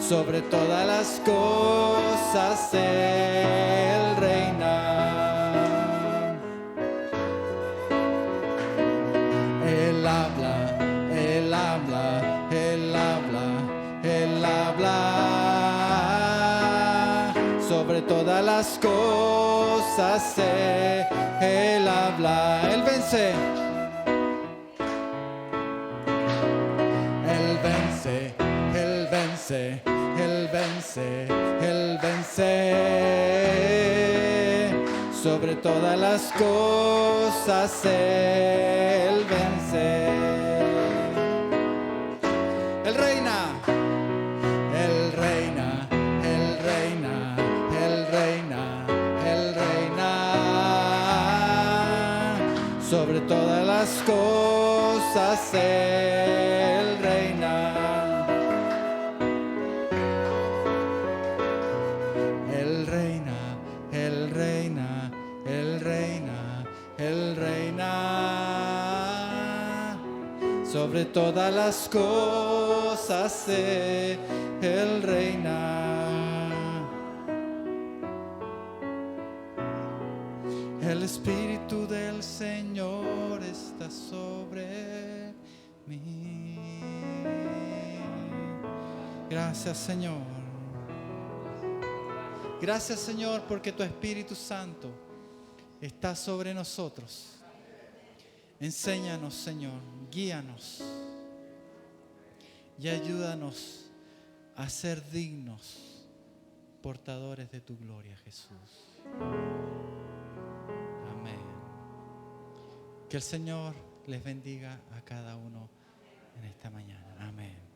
B: Sobre todas las cosas Él reina. Él habla, Él habla, Él habla, Él habla. Sobre todas las cosas Él habla. Él vence. Él vence, Él vence, Él vence, Él vence. Sobre todas las cosas Él vence. Él reina, Él reina, Él reina, Él reina, Él reina. Sobre todas las cosas Él reina. Él reina, Él reina, Él reina, Él reina. Sobre todas las cosas Él reina. El Espíritu del Señor está sobre mí. Gracias, Señor. Gracias, Señor, porque tu Espíritu Santo está sobre nosotros. Enséñanos, Señor, guíanos y ayúdanos a ser dignos portadores de tu gloria, Jesús. Amén. Que el Señor les bendiga a cada uno en esta mañana. Amén.